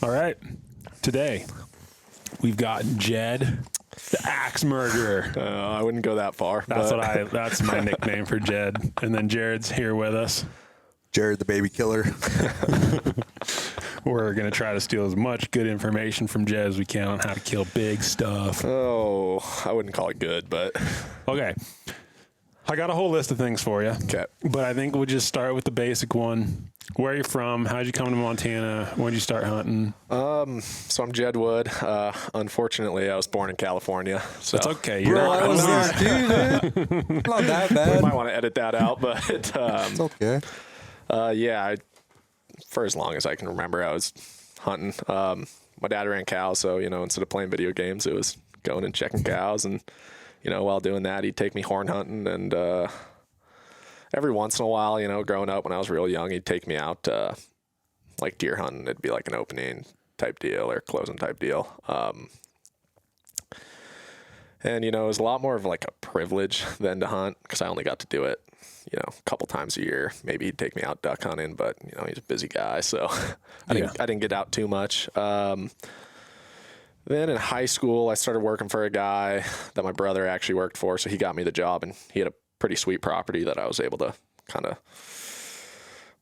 All right. Today, we've got Jed, the axe murderer. I wouldn't go that far. That's my nickname for Jed. And then Jared's here with us. Jared, the baby killer. We're going to try to steal as much good information from Jed as we can on how to kill big stuff. Oh, I wouldn't call it good, but... Okay. I got a whole list of things for you. Okay. But I think we'll just start with the basic one. Where are you from? How'd you come to Montana? When did you start hunting? So I'm Jed Wood. Unfortunately, I was born in California. So It's okay. Bro, I was there too, man. Not that I bad. might want to edit that out, but It's okay. for as long as I can remember, I was hunting. My dad ran cows, so, instead of playing video games, it was going and checking cows. And, while doing that, he'd take me horn hunting. And every once in a while, growing up when I was real young, he'd take me out like deer hunting. It'd be like an opening type deal or closing type deal. And, it was a lot more of like a privilege than to hunt because I only got to do it, a couple times a year. Maybe he'd take me out duck hunting, but, he's a busy guy. So I didn't get out too much. Then in high school, I started working for a guy that my brother actually worked for. So he got me the job, and he had a pretty sweet property that I was able to kind of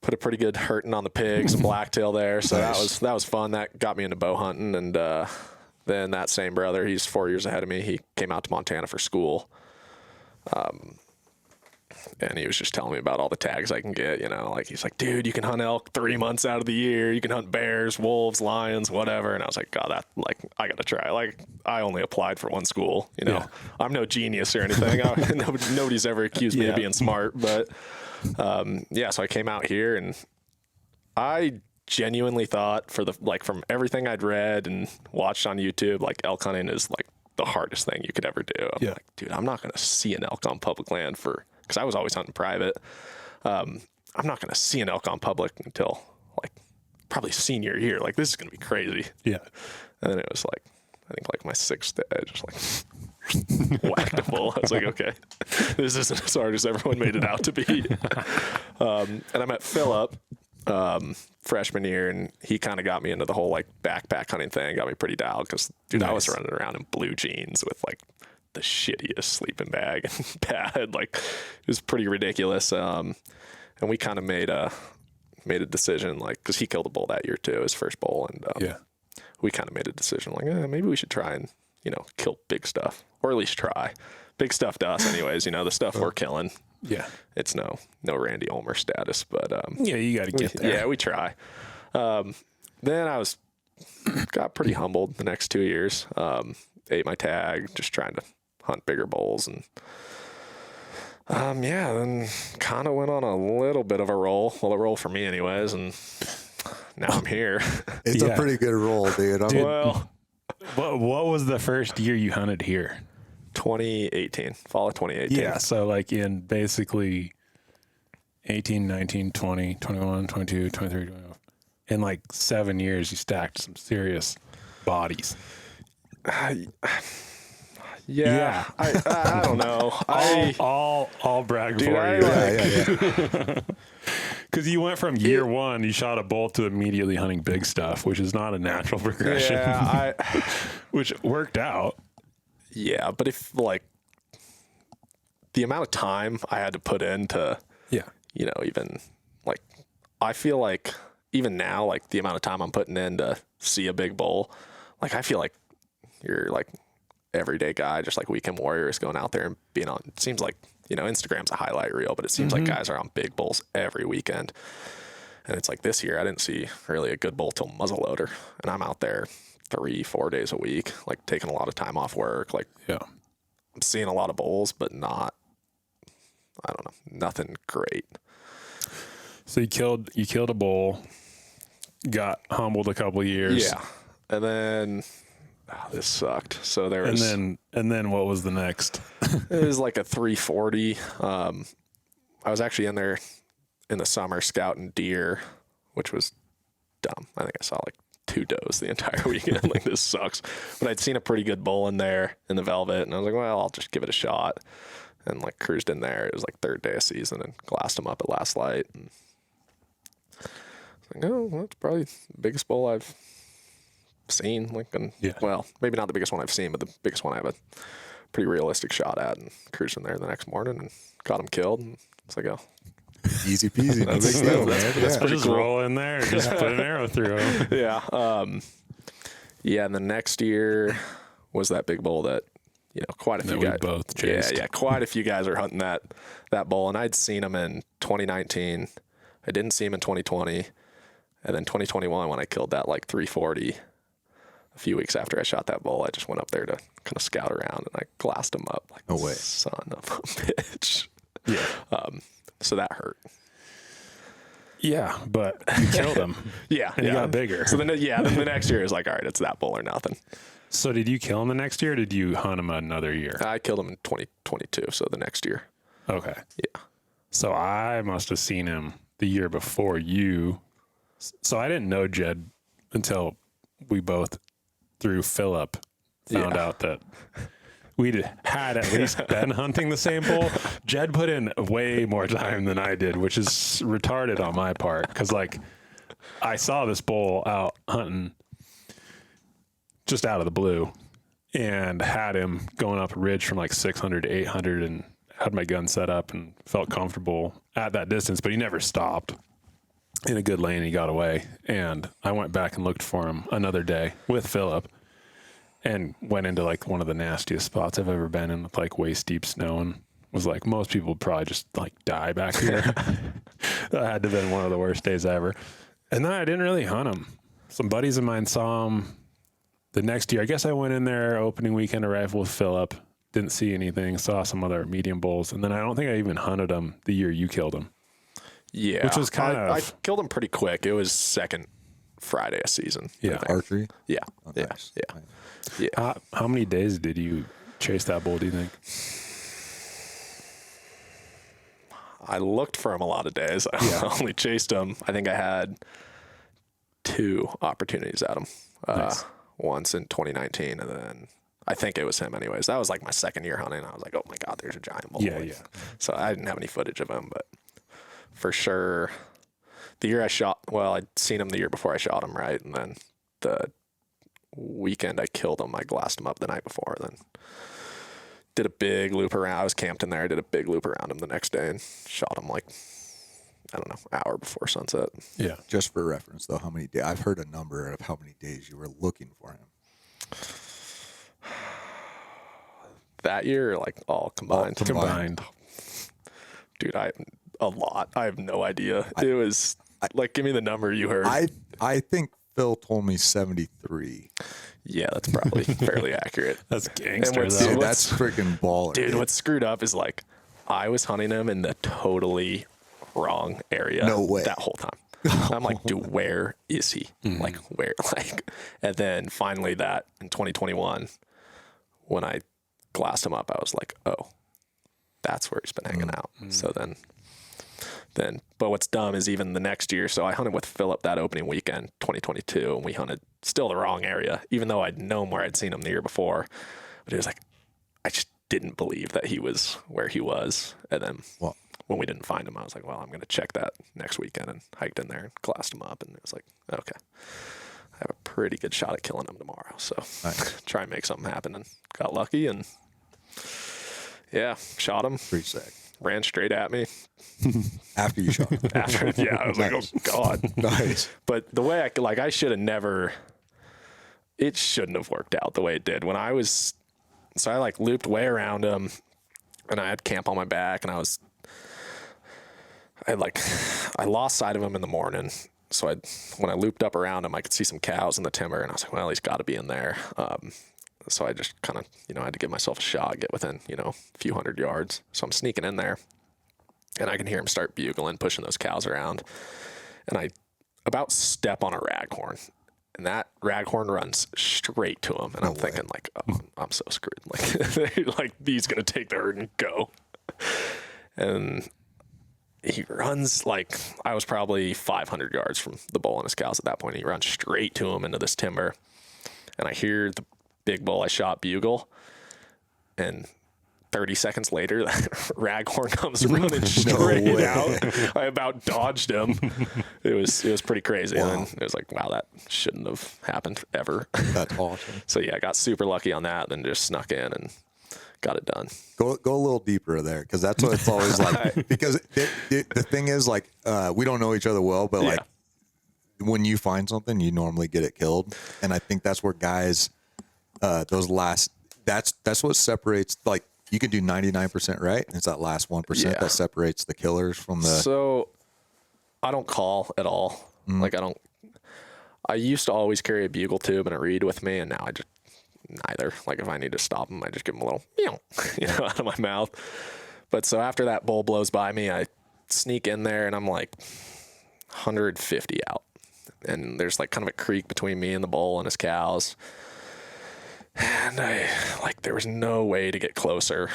put a pretty good hurting on the pigs and blacktail there. So Nice. that was fun. That got me into bow hunting. And then that same brother, he's 4 years ahead of me. He came out to Montana for school. And he was just telling me about all the tags I can get, like he's like, dude, you can hunt elk 3 months out of the year. You can hunt bears, wolves, lions, whatever. And I was like, God, I got to try. Like, I only applied for one school, Yeah. I'm no genius or anything. Nobody's ever accused me of being smart, but so I came out here and I genuinely thought from everything I'd read and watched on YouTube, like elk hunting is like the hardest thing you could ever do. I'm like, dude, I'm not going to see an elk on public land because I was always hunting private. I'm not going to see an elk on public until like probably senior year. Like, this is going to be crazy. Yeah. And then it was like, I think like my sixth day, I just like whacked a bull. I was like, okay, this isn't as hard as everyone made it out to be. And I met Phillip freshman year, and he kind of got me into the whole like backpack hunting thing, got me pretty dialed because, dude, I was running around in blue jeans with like the shittiest sleeping bag and pad. Like, it was pretty ridiculous. And we kind of made a decision, like, because he killed a bull that year too, his first bull, and we kind of made a decision like, maybe we should try and kill big stuff, or at least try. Big stuff to us anyways, the stuff we're killing. Yeah. It's no Randy Ulmer status, but You got to get there. yeah, we try. Then I got pretty humbled the next 2 years. Ate my tag, just trying to hunt bigger bulls, and then kind of went on a little bit of a roll. Well, a roll for me anyways, and now I'm here. It's a pretty good roll, dude. Well, What was the first year you hunted here? 2018, fall of 2018. Yeah, so like in basically 18, 19, 20, 21, 22, 23, 24. In like 7 years, you stacked some serious bodies. Yeah. I don't know. I'll brag Dude, for you. Yeah. Because you went from year one, you shot a bull to immediately hunting big stuff, which is not a natural progression. Yeah, which worked out. Yeah, but if like the amount of time I had to put into, even like, I feel like even now, like the amount of time I'm putting in to see a big bull, like I feel like you're like everyday guy, just like weekend warriors going out there and being on, it seems like, Instagram's a highlight reel, but it seems like guys are on big bulls every weekend. And it's like this year, I didn't see really a good bull till muzzleloader, and I'm out there 3-4 days a week, like taking a lot of time off work. Like, I'm seeing a lot of bulls, but not, I don't know, nothing great. So you killed a bull, got humbled a couple of years. Yeah. And then this sucked. So there was, and then what was the next? it was like a 340. I was actually in there in the summer scouting deer, which was dumb. I think I saw like 2 does the entire weekend. Like, this sucks. But I'd seen a pretty good bull in there in the velvet, and I was like, well, I'll just give it a shot. And like cruised in there. It was like 3rd day of season, and glassed him up at last light. And I was like, oh, well, that's probably the biggest bull I've seen. Like, Yeah. well, maybe not the biggest one I've seen, but the biggest one I have a pretty realistic shot at. And cruising there the next morning and got him killed. And it's like, oh, Easy peasy. No That's- big deal, that's- man. that's Yeah. pretty Just cool. roll in there, just put an arrow through him. yeah. Yeah. And the next year was that big bull that, quite a few That we guys. both chased. Yeah. Quite a few guys are hunting that bull. And I'd seen him in 2019. I didn't see him in 2020. And then 2021, when I killed that like 340, a few weeks after I shot that bull, I just went up there to kind of scout around and I glassed him up like, No way. son of a bitch. Yeah. So that hurt. Yeah, but you killed him. Yeah. And he got bigger. So then the next year is like, all right, it's that bull or nothing. So did you kill him the next year or did you hunt him another year? I killed him in 2022. So the next year. Okay. Yeah. So I must have seen him the year before you. So I didn't know Jed until we both, through Philip, found out that we'd had at least been hunting the same bull. Jed put in way more time than I did, which is retarded on my part. Because, like, I saw this bull out hunting just out of the blue and had him going up a ridge from like 600 to 800 and had my gun set up and felt comfortable at that distance, but he never stopped. In a good lane, he got away. And I went back and looked for him another day with Philip and went into like one of the nastiest spots I've ever been in with like waist deep snow and was like, most people would probably just like die back here. That had to have been one of the worst days ever. And then I didn't really hunt him. Some buddies of mine saw him the next year. I guess I went in there opening weekend of rifle with Philip, didn't see anything, saw some other medium bulls. And then I don't think I even hunted him the year you killed him. Yeah. Which was kind of... I killed him pretty quick. It was second Friday of season. Yeah. I think. Archery. Yeah. Oh, Yeah. nice. Yeah. Nice. Yeah. How many days did you chase that bull, do you think? I looked for him a lot of days. I only chased him. I think I had 2 opportunities at him. Nice. Once in 2019, and then I think it was him anyways. That was like my second year hunting. I was like, oh my God, there's a giant bull. Yeah. So I didn't have any footage of him, but for sure, the year I shot, well, I'd seen him the year before I shot him, right? And then the weekend I killed him, I glassed him up the night before, then did a big loop around. I was camped in there. I did a big loop around him the next day and shot him like, I don't know, hour before sunset. Yeah. Just for reference, though, how many days? I've heard a number of how many days you were looking for him. That year, like all combined. Combined. Dude, a lot. I have no idea. It was like, give me the number you heard. I think Phil told me 73. Yeah, that's probably fairly accurate. That's gangster, what's- though. Dude, what's- that's freaking baller. Dude, what's screwed up is like, I was hunting him in the totally wrong area. No way. That whole time. I'm like, dude, where is he? Like, where? Like, and then finally that in 2021, when I glassed him up, I was like, oh, that's where he's been hanging out. So then, but what's dumb is even the next year. So I hunted with Philip that opening weekend, 2022, and we hunted still the wrong area, even though I'd known where I'd seen him the year before. But it was like, I just didn't believe that he was where he was. And then Well, when we didn't find him, I was like, well, I'm going to check that next weekend, and hiked in there and glassed him up. And it was like, okay, I have a pretty good shot at killing him tomorrow. So Nice. try and make something happen, and got lucky. And yeah, shot him, pretty sick. ran straight at me. After you shot him. After, yeah, I was like, oh God. Nice. But the way I should have never, it shouldn't have worked out the way it did. When I was, so I like looped way around him, and I had camp on my back, and I lost sight of him in the morning. So when I looped up around him, I could see some cows in the timber, and I was like, well, he's got to be in there. So I just kind of, I had to give myself a shot, get within, a few hundred yards. So I'm sneaking in there, and I can hear him start bugling, pushing those cows around. And I about step on a raghorn, and that raghorn runs straight to him. And I'm thinking like, oh, I'm so screwed. Like he's going to take the herd and go. And he runs like, I was probably 500 yards from the bull and his cows at that point. He runs straight to him into this timber, and I hear the big bull I shot bugle, and 30 seconds later, that raghorn comes running straight out. I about dodged him. It was pretty crazy. Wow. And then it was like, wow, that shouldn't have happened ever. That's awesome. So yeah, I got super lucky on that, then just snuck in and got it done. Go a little deeper there, because that's what it's always like. Because the thing is, like, we don't know each other well, but like when you find something, you normally get it killed, and I think that's where guys, that's what separates. Like, you can do 99% right, and it's that last 1% that separates the killers from the. So I don't call at all. Like, I used to always carry a bugle tube and a reed with me, and now I just neither. Like, if I need to stop them, I just give them a little, out of my mouth. But so after that bull blows by me, I sneak in there, and I'm like 150 out. And there's like kind of a creek between me and the bull and his cows. And there was no way to get closer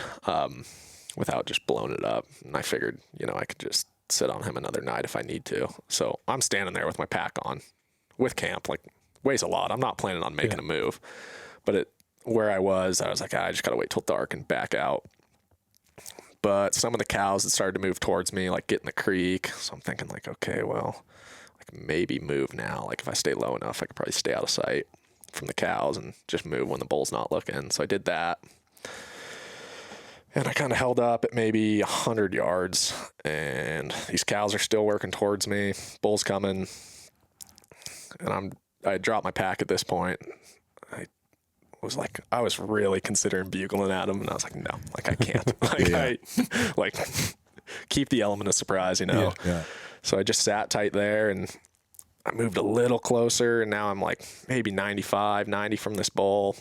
without just blowing it up. And I figured, I could just sit on him another night if I need to. So I'm standing there with my pack on with camp, like, weighs a lot. I'm not planning on making a move. But where I was like, I just got to wait till dark and back out. But some of the cows that started to move towards me, like, get in the creek. So I'm thinking, like, okay, well, like, maybe move now. Like, if I stay low enough, I could probably stay out of sight from the cows and just move when the bull's not looking. So I did that. And I kind of held up at maybe 100 yards, and these cows are still working towards me. Bull's coming. And I dropped my pack at this point. I was really considering bugling at him, and I was like, no, like, I can't. Like, keep the element of surprise, Yeah. So I just sat tight there, and I moved a little closer, and now I'm like maybe 95, 90 from this bull.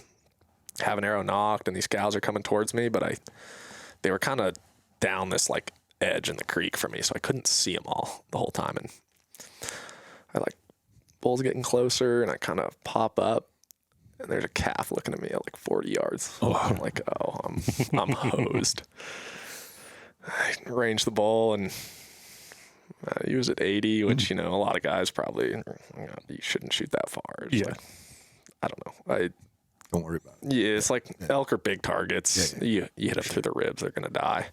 Have an arrow knocked, and these cows are coming towards me, but they were kind of down this like edge in the creek from me, so I couldn't see them all the whole time. And bull's getting closer, and I kind of pop up, and there's a calf looking at me at like 40 yards. Oh. I'm like, I'm hosed. I range the bull, and he was at 80, which, a lot of guys probably, you shouldn't shoot that far. Like, I don't know. Don't worry about it. Yeah, it's like elk are big targets. You hit them through the ribs, they're going to die.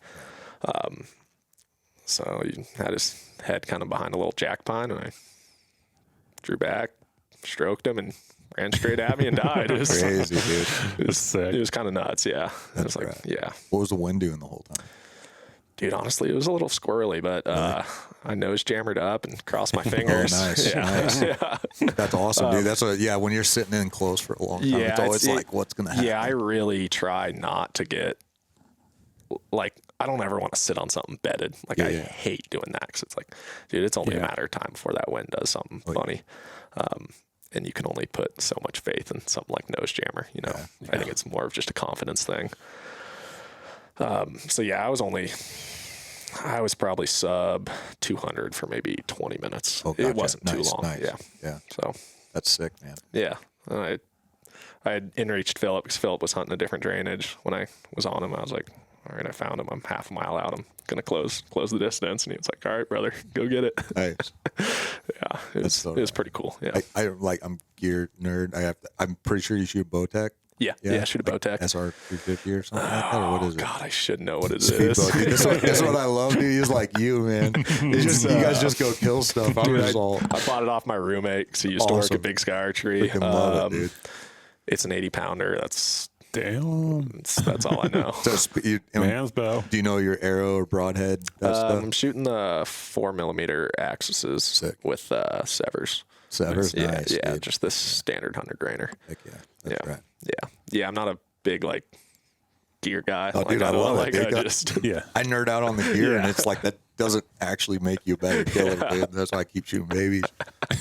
So he had his head kind of behind a little jack pine, and I drew back, stroked him, and ran straight at me and died. It was crazy, dude. It was sick. It was kind of nuts, yeah. It was like, What was the wind doing the whole time? Dude, honestly, it was a little squirrely, but I nose jammered up and crossed my fingers. Oh, nice. Nice. Yeah. That's awesome, dude. That's when you're sitting in close for a long time, it's always like, what's going to happen? Yeah, I really try not to get, like, I don't ever want to sit on something bedded. Like, I hate doing that, because it's like, dude, it's only a matter of time before that wind does something funny. And you can only put so much faith in something like nose jammer, I think it's more of just a confidence thing. So yeah, I was probably sub 200 for maybe 20 minutes. Oh, gotcha. It wasn't too long. Nice. Yeah. So that's sick, man. Yeah. I had in-reached Philip, because Philip was hunting a different drainage. When I was on him, I was like, all right, I found him. I'm half a mile out. I'm going to close the distance. And he was like, all right, brother, go get it. Nice. Yeah. It was pretty cool. Yeah. I'm gear nerd. I'm pretty sure you shoot a Bowtech. Yeah, shoot a Bowtech. SR350 or something like that, or what is it? God, I should know what it Speed is. Bow, dude. That's what I love, dude. He's like you, man. You guys just go kill stuff. I bought it off my roommate, because he used to work at Big Sky Archery. Love it, dude. It's an 80-pounder. That's all I know. So man's bow. Do you know your arrow or broadhead? I'm shooting the 4mm axes with severs. Severs, nice. Yeah, just this standard 100-grainer. Heck yeah, that's right. Yeah. I'm not a big gear guy. Oh, dude, I love it. I nerd out on the gear, and it's like that doesn't actually make you a better killer. Dude. That's why I keep shooting babies.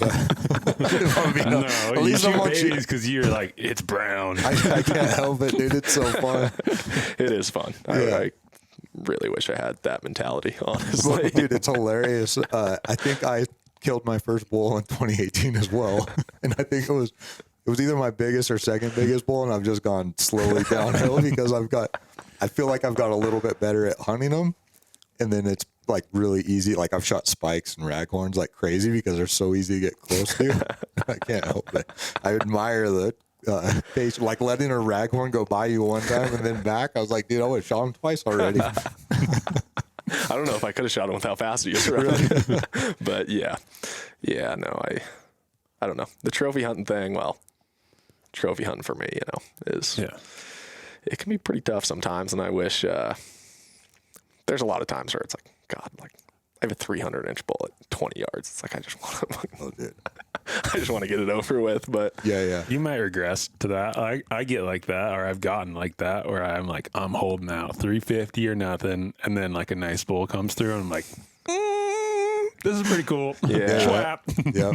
No, at least you shoot babies because you're like, it's brown. I can't help it, dude. It's so fun. It is fun. I really wish I had that mentality, honestly. Well, dude, it's hilarious. I think I killed my first bull in 2018 as well, and I think it was either my biggest or second biggest bull, and I've just gone slowly downhill because I feel like I've got a little bit better at hunting them, and then it's like really easy. Like, I've shot spikes and raghorns like crazy because they're so easy to get close to. I can't help it. I admire the patient, like letting a raghorn go by you one time and then back. I was like, dude, I would have shot him twice already. I don't know if I could have shot him with how fast he was running. But yeah, no, I don't know. The trophy hunting thing, well, trophy hunting for me, is it can be pretty tough sometimes, and I wish there's a lot of times where it's like, God, like I have a 300-inch bullet, 20 yards. It's like I just want to, I just want to get it over with. But yeah, you might regress to that. I get like that, or I've gotten like that, where I'm like, I'm holding out 350 or nothing, and then like a nice bull comes through, and I'm like, this is pretty cool. Yeah. Slap. yeah.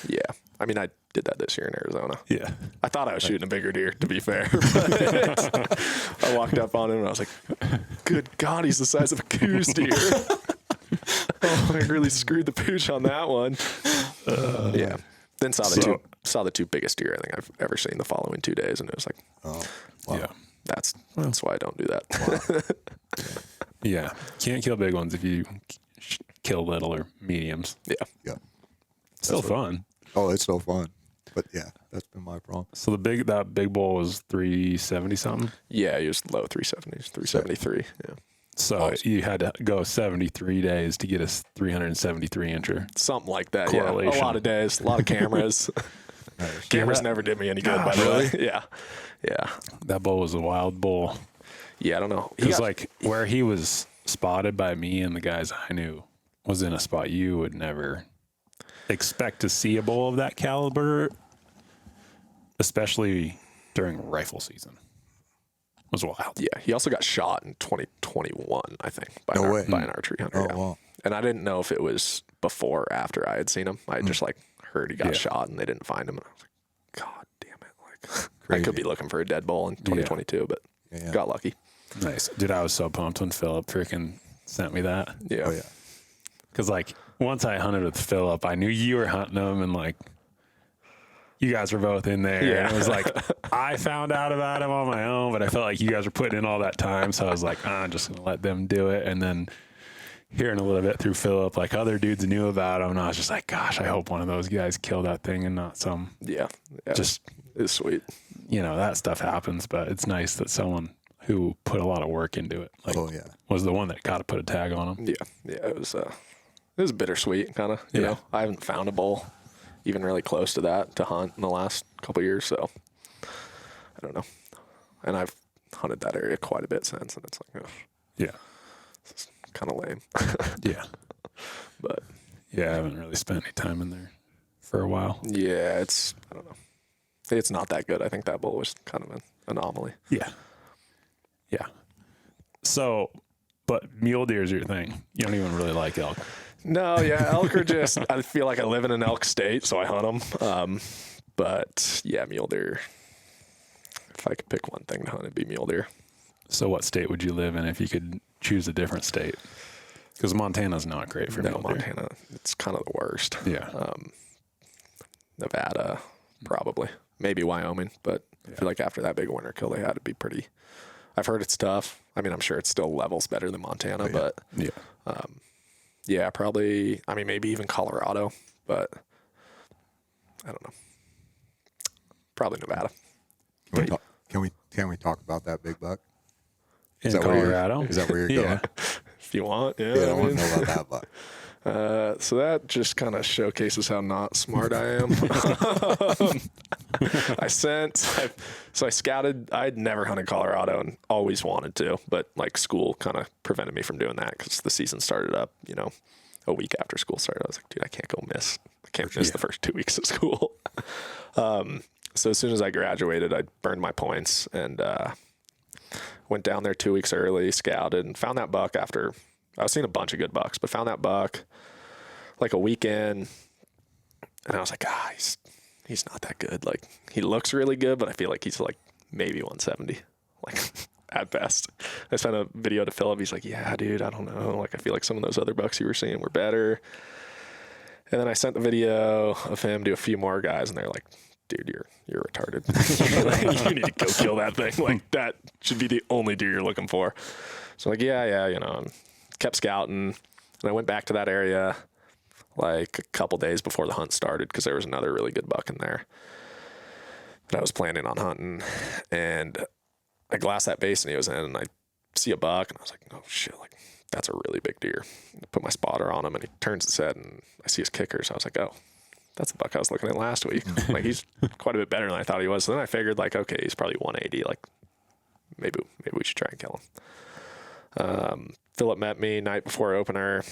yeah, I mean, I did that this year in Arizona. Yeah. I thought I was shooting a bigger deer, to be fair. But I walked up on him and I was like, good God, he's the size of a goose deer. Oh, I really screwed the pooch on that one. Yeah. Then saw the two biggest deer I think I've ever seen the following 2 days, and it was like, Oh, wow. Yeah. that's why I don't do that. Yeah. Can't kill big ones if you kill little or mediums. Yeah. Yeah. Still fun. Oh, it's so fun. But yeah, that's been my problem. So that big bull was 370 something. Yeah, he was low 370s, 373. Yeah. So you had to go 73 days to get a 373 incher. Something like that. Correlation. Yeah. A lot of days, a lot of cameras. Cameras never did me any good, by the way. Yeah. Yeah. That bull was a wild bull. Yeah, I don't know. It was like where he was spotted by me and the guys I knew was in a spot you would never expect to see a bull of that caliber, especially during rifle season. It was wild. Yeah, he also got shot in 2021, I think, by an archery hunter. Oh, yeah. wow. And I didn't know if it was before or after I had seen him. I just like heard he got shot and they didn't find him. And I was like, God damn it. Like I could be looking for a dead bull in 2022, but got lucky. Nice. Dude, I was so pumped when Philip freaking sent me that. Yeah. Oh, yeah. Because, like, once I hunted with Philip, I knew you were hunting them, and, like, you guys were both in there. Yeah. And it was like, I found out about him on my own, but I felt like you guys were putting in all that time. So I was like, I'm just going to let them do it. And then hearing a little bit through Philip, like, other dudes knew about him. And I was just like, gosh, I hope one of those guys killed that thing and not some. Yeah. Just, it's sweet. you know, that stuff happens, but it's nice that someone who put a lot of work into it, like, was the one that got to put a tag on him. Yeah. Yeah. It was bittersweet, kind of. You know, I haven't found a bull even really close to that to hunt in the last couple of years, so I don't know. And I've hunted that area quite a bit since, and it's like, oh, Yeah. it's kind of lame. Yeah. But Yeah, I haven't really spent any time in there for a while. yeah, I don't know. It's not that good. I think that bull was kind of an anomaly. Yeah. Yeah. So, but mule deer is your thing. You don't even really like elk. No, yeah, elk are just, I feel like I live in an elk state, so I hunt them. But yeah, mule deer, if I could pick one thing to hunt, it'd be mule deer. So what state would you live in if you could choose a different state? Because Montana's not great for mule deer. Montana, it's kind of the worst. Yeah. Nevada, probably. Maybe Wyoming, but I feel like after that big winter kill they had, it'd be pretty. I've heard it's tough. I mean, I'm sure it's still levels better than Montana, but yeah, probably. I mean, maybe even Colorado, but I don't know. Probably Nevada. Can we talk about that big buck? In Colorado? Is that where you're going? If you want, yeah. I want to know about that buck. So that just kind of showcases how not smart I am. I scouted. I'd never hunted Colorado and always wanted to, but like school kind of prevented me from doing that because the season started up, a week after school started. I was like, dude, I can't miss the first 2 weeks of school. So as soon as I graduated, I burned my points and went down there 2 weeks early, scouted, and found that buck after I was seeing a bunch of good bucks, but found that buck like a weekend, and I was like, he's not that good. Like, he looks really good, but I feel like he's like maybe 170, like at best. I sent a video to Philip. He's like, yeah, dude, I don't know. Like, I feel like some of those other bucks you were seeing were better. And then I sent the video of him to a few more guys, and they're like, dude, you're retarded. You need to go kill that thing. Like, that should be the only deer you're looking for. So like, yeah, kept scouting, and I went back to that area like a couple days before the hunt started because there was another really good buck in there. that I was planning on hunting, and I glassed that basin he was in, and I see a buck, and I was like, oh shit, like that's a really big deer. I put my spotter on him, and he turns his head, and I see his kicker. So I was like, oh, that's the buck I was looking at last week. Like he's quite a bit better than I thought he was. So then I figured like, okay, he's probably 180. Like maybe we should try and kill him. Philip met me night before opener,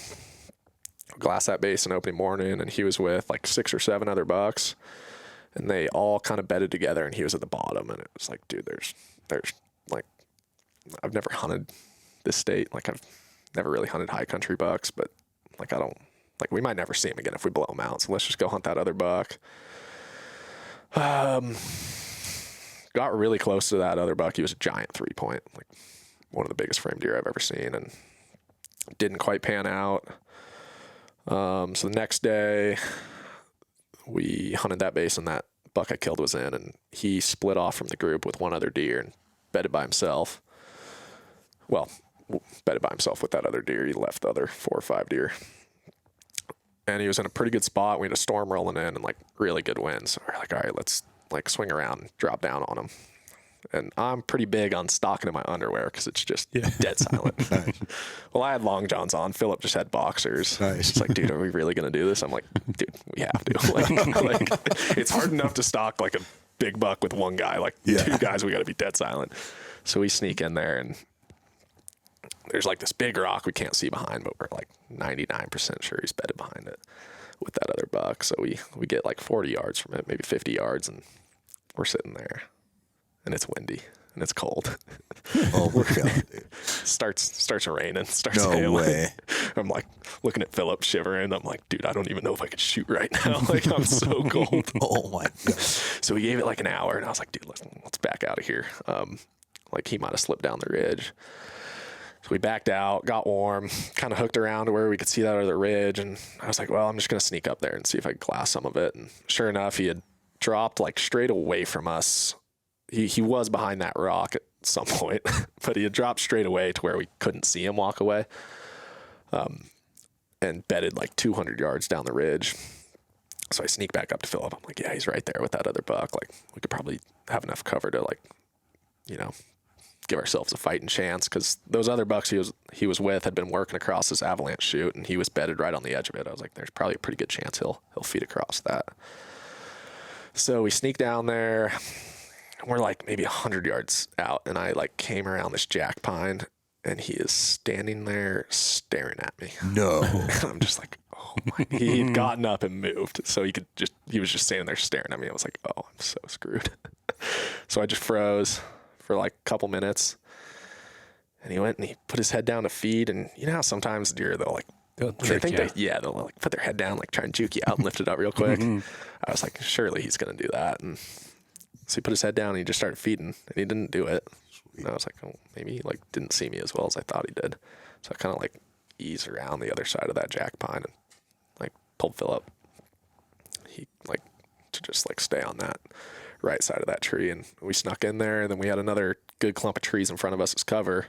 glass that basin opening morning, and he was with like 6 or 7 other bucks, and they all kind of bedded together, and he was at the bottom, and it was like, dude, there's like, I've never hunted this state. Like I've never really hunted high country bucks, but like I don't, like we might never see him again if we blow him out. So let's just go hunt that other buck. Got really close to that other buck. He was a giant 3-point, like one of the biggest frame deer I've ever seen, and didn't quite pan out. So the next day we hunted that basin that buck I killed was in, and he split off from the group with one other deer and bedded by himself. Well, bedded by himself with that other deer. He left the other 4 or 5 deer. And he was in a pretty good spot. We had a storm rolling in and like really good winds. So we're like, all right, let's like swing around and drop down on him. And I'm pretty big on stocking in my underwear because it's just dead silent. Nice. Well, I had long johns on. Philip just had boxers. Nice. It's like, dude, are we really going to do this? I'm like, dude, we have to. Like, it's hard enough to stalk like a big buck with one guy. Like 2 guys, we got to be dead silent. So we sneak in there, and there's like this big rock we can't see behind, but we're like 99% sure he's bedded behind it with that other buck. So we get like 40 yards from it, maybe 50 yards, and we're sitting there, and it's windy and it's cold. Oh my God, dude. starts raining, starts No hailing. way. I'm like looking at Philip shivering. I'm like, dude, I don't even know if I could shoot right now. Like I'm so cold. Oh my God. So we gave it like an hour, and I was like, dude, let's back out of here. Like he might have slipped down the ridge. So we backed out, got warm, kind of hooked around to where we could see that other ridge. And I was like, well, I'm just going to sneak up there and see if I can glass some of it. And sure enough, he had dropped like straight away from us. He was behind that rock at some point, but he had dropped straight away to where we couldn't see him walk away. And bedded like 200 yards down the ridge. So I sneak back up to Philip. I'm like, yeah, he's right there with that other buck. Like we could probably have enough cover to like, you know, give ourselves a fighting chance, because those other bucks he was with had been working across this avalanche chute, and he was bedded right on the edge of it. I was like, there's probably a pretty good chance he'll feed across that. So we sneak down there, and we're like maybe 100 yards out, and I like came around this jack pine, and he is standing there staring at me. No. And I'm just like, oh my. He'd gotten up and moved, so he was just standing there staring at me. I was like, oh, I'm so screwed. So I just froze for like a couple minutes, and he went and he put his head down to feed. And you know how sometimes deer, they'll like put their head down, like try and juke you out and lift it up real quick. I was like, surely he's going to do that. And so he put his head down and he just started feeding, and he didn't do it. And I was like, oh, maybe he like didn't see me as well as I thought he did. So I kind of like eased around the other side of that jack pine and like told Philip he like to just like stay on that right side of that tree. And we snuck in there, and then we had another good clump of trees in front of us as cover.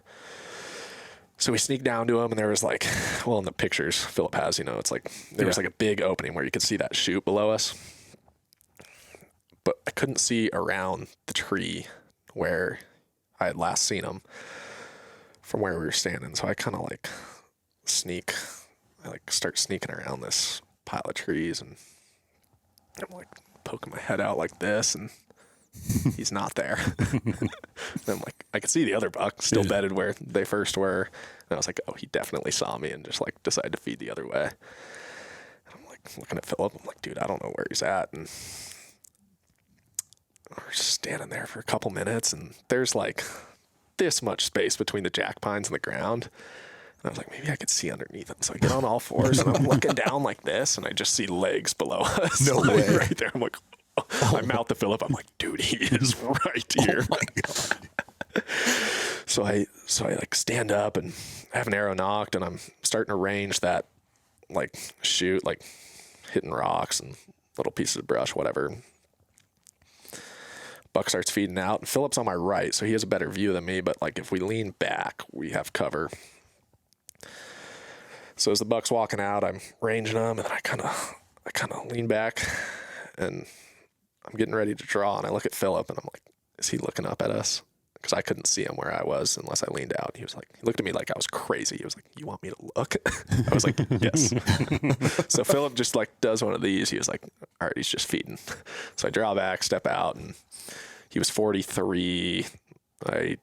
So we sneaked down to him, and there was like, well, in the pictures Philip has, you know, it's like there was like a big opening where you could see that chute below us, but I couldn't see around the tree where I had last seen him from where we were standing. So I kind of like start sneaking around this pile of trees, and I'm like poking my head out like this, and he's not there. And I'm like, I could see the other buck still bedded where they first were. And I was like, oh, he definitely saw me and just like decided to feed the other way. And I'm like looking at Philip. I'm like, dude, I don't know where he's at. And we're just standing there for a couple minutes, and there's like this much space between the jack pines and the ground. And I was like, maybe I could see underneath them. So I get on all fours, and I'm looking down like this, and I just see legs below us. No like, way. right there. I'm like, I mouth to Philip. I'm like, dude, he is right here. Oh my God. So I like stand up and have an arrow knocked, and I'm starting to range that like shoot, like hitting rocks and little pieces of brush, whatever. Buck starts feeding out, and Philip's on my right, so he has a better view than me, but like if we lean back, we have cover. So as the buck's walking out, I'm ranging him, and then I kind of lean back, and I'm getting ready to draw, and I look at Philip, and I'm like, is he looking up at us? Because I couldn't see him where I was unless I leaned out. He looked at me like I was crazy. He was like, you want me to look? I was like, yes. So Philip just like does one of these. He was like, all right, he's just feeding. So I draw back, step out, and he was 43. I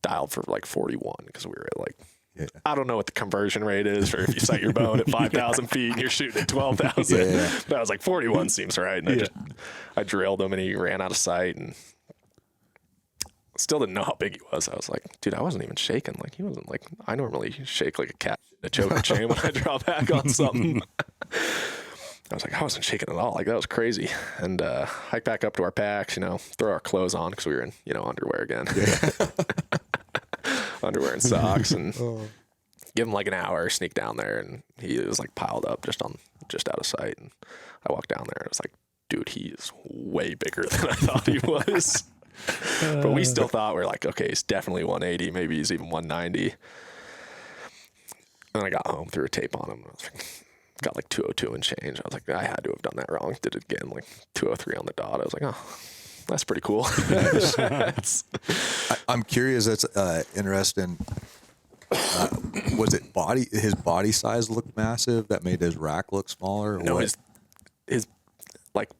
dialed for like 41 because we were at like, I don't know what the conversion rate is, or if you set your bow at 5,000 feet and you're shooting at 12,000. But I was like, 41 seems right. And I drilled him, and he ran out of sight, and still didn't know how big he was. I was like, dude, I wasn't even shaking. Like, he wasn't like, I normally shake like a cat in a choker chain when I draw back on something. I was like, I wasn't shaking at all. Like, that was crazy. And hike back up to our packs, throw our clothes on because we were in, underwear again. Underwear and socks, and give him like an hour, sneak down there, and he was like piled up just out of sight. And I walked down there, and I was like, dude, he is way bigger than I thought he was. But we still thought, we're like, okay, he's definitely 180, maybe he's even 190. And I got home, threw a tape on him. I was like, got like 202 and change. I was like, I had to have done that wrong. Did it again, like 203 on the dot. I was like, oh, that's pretty cool. I'm curious. That's interesting. Was it his body size looked massive that made his rack look smaller? Or no, his like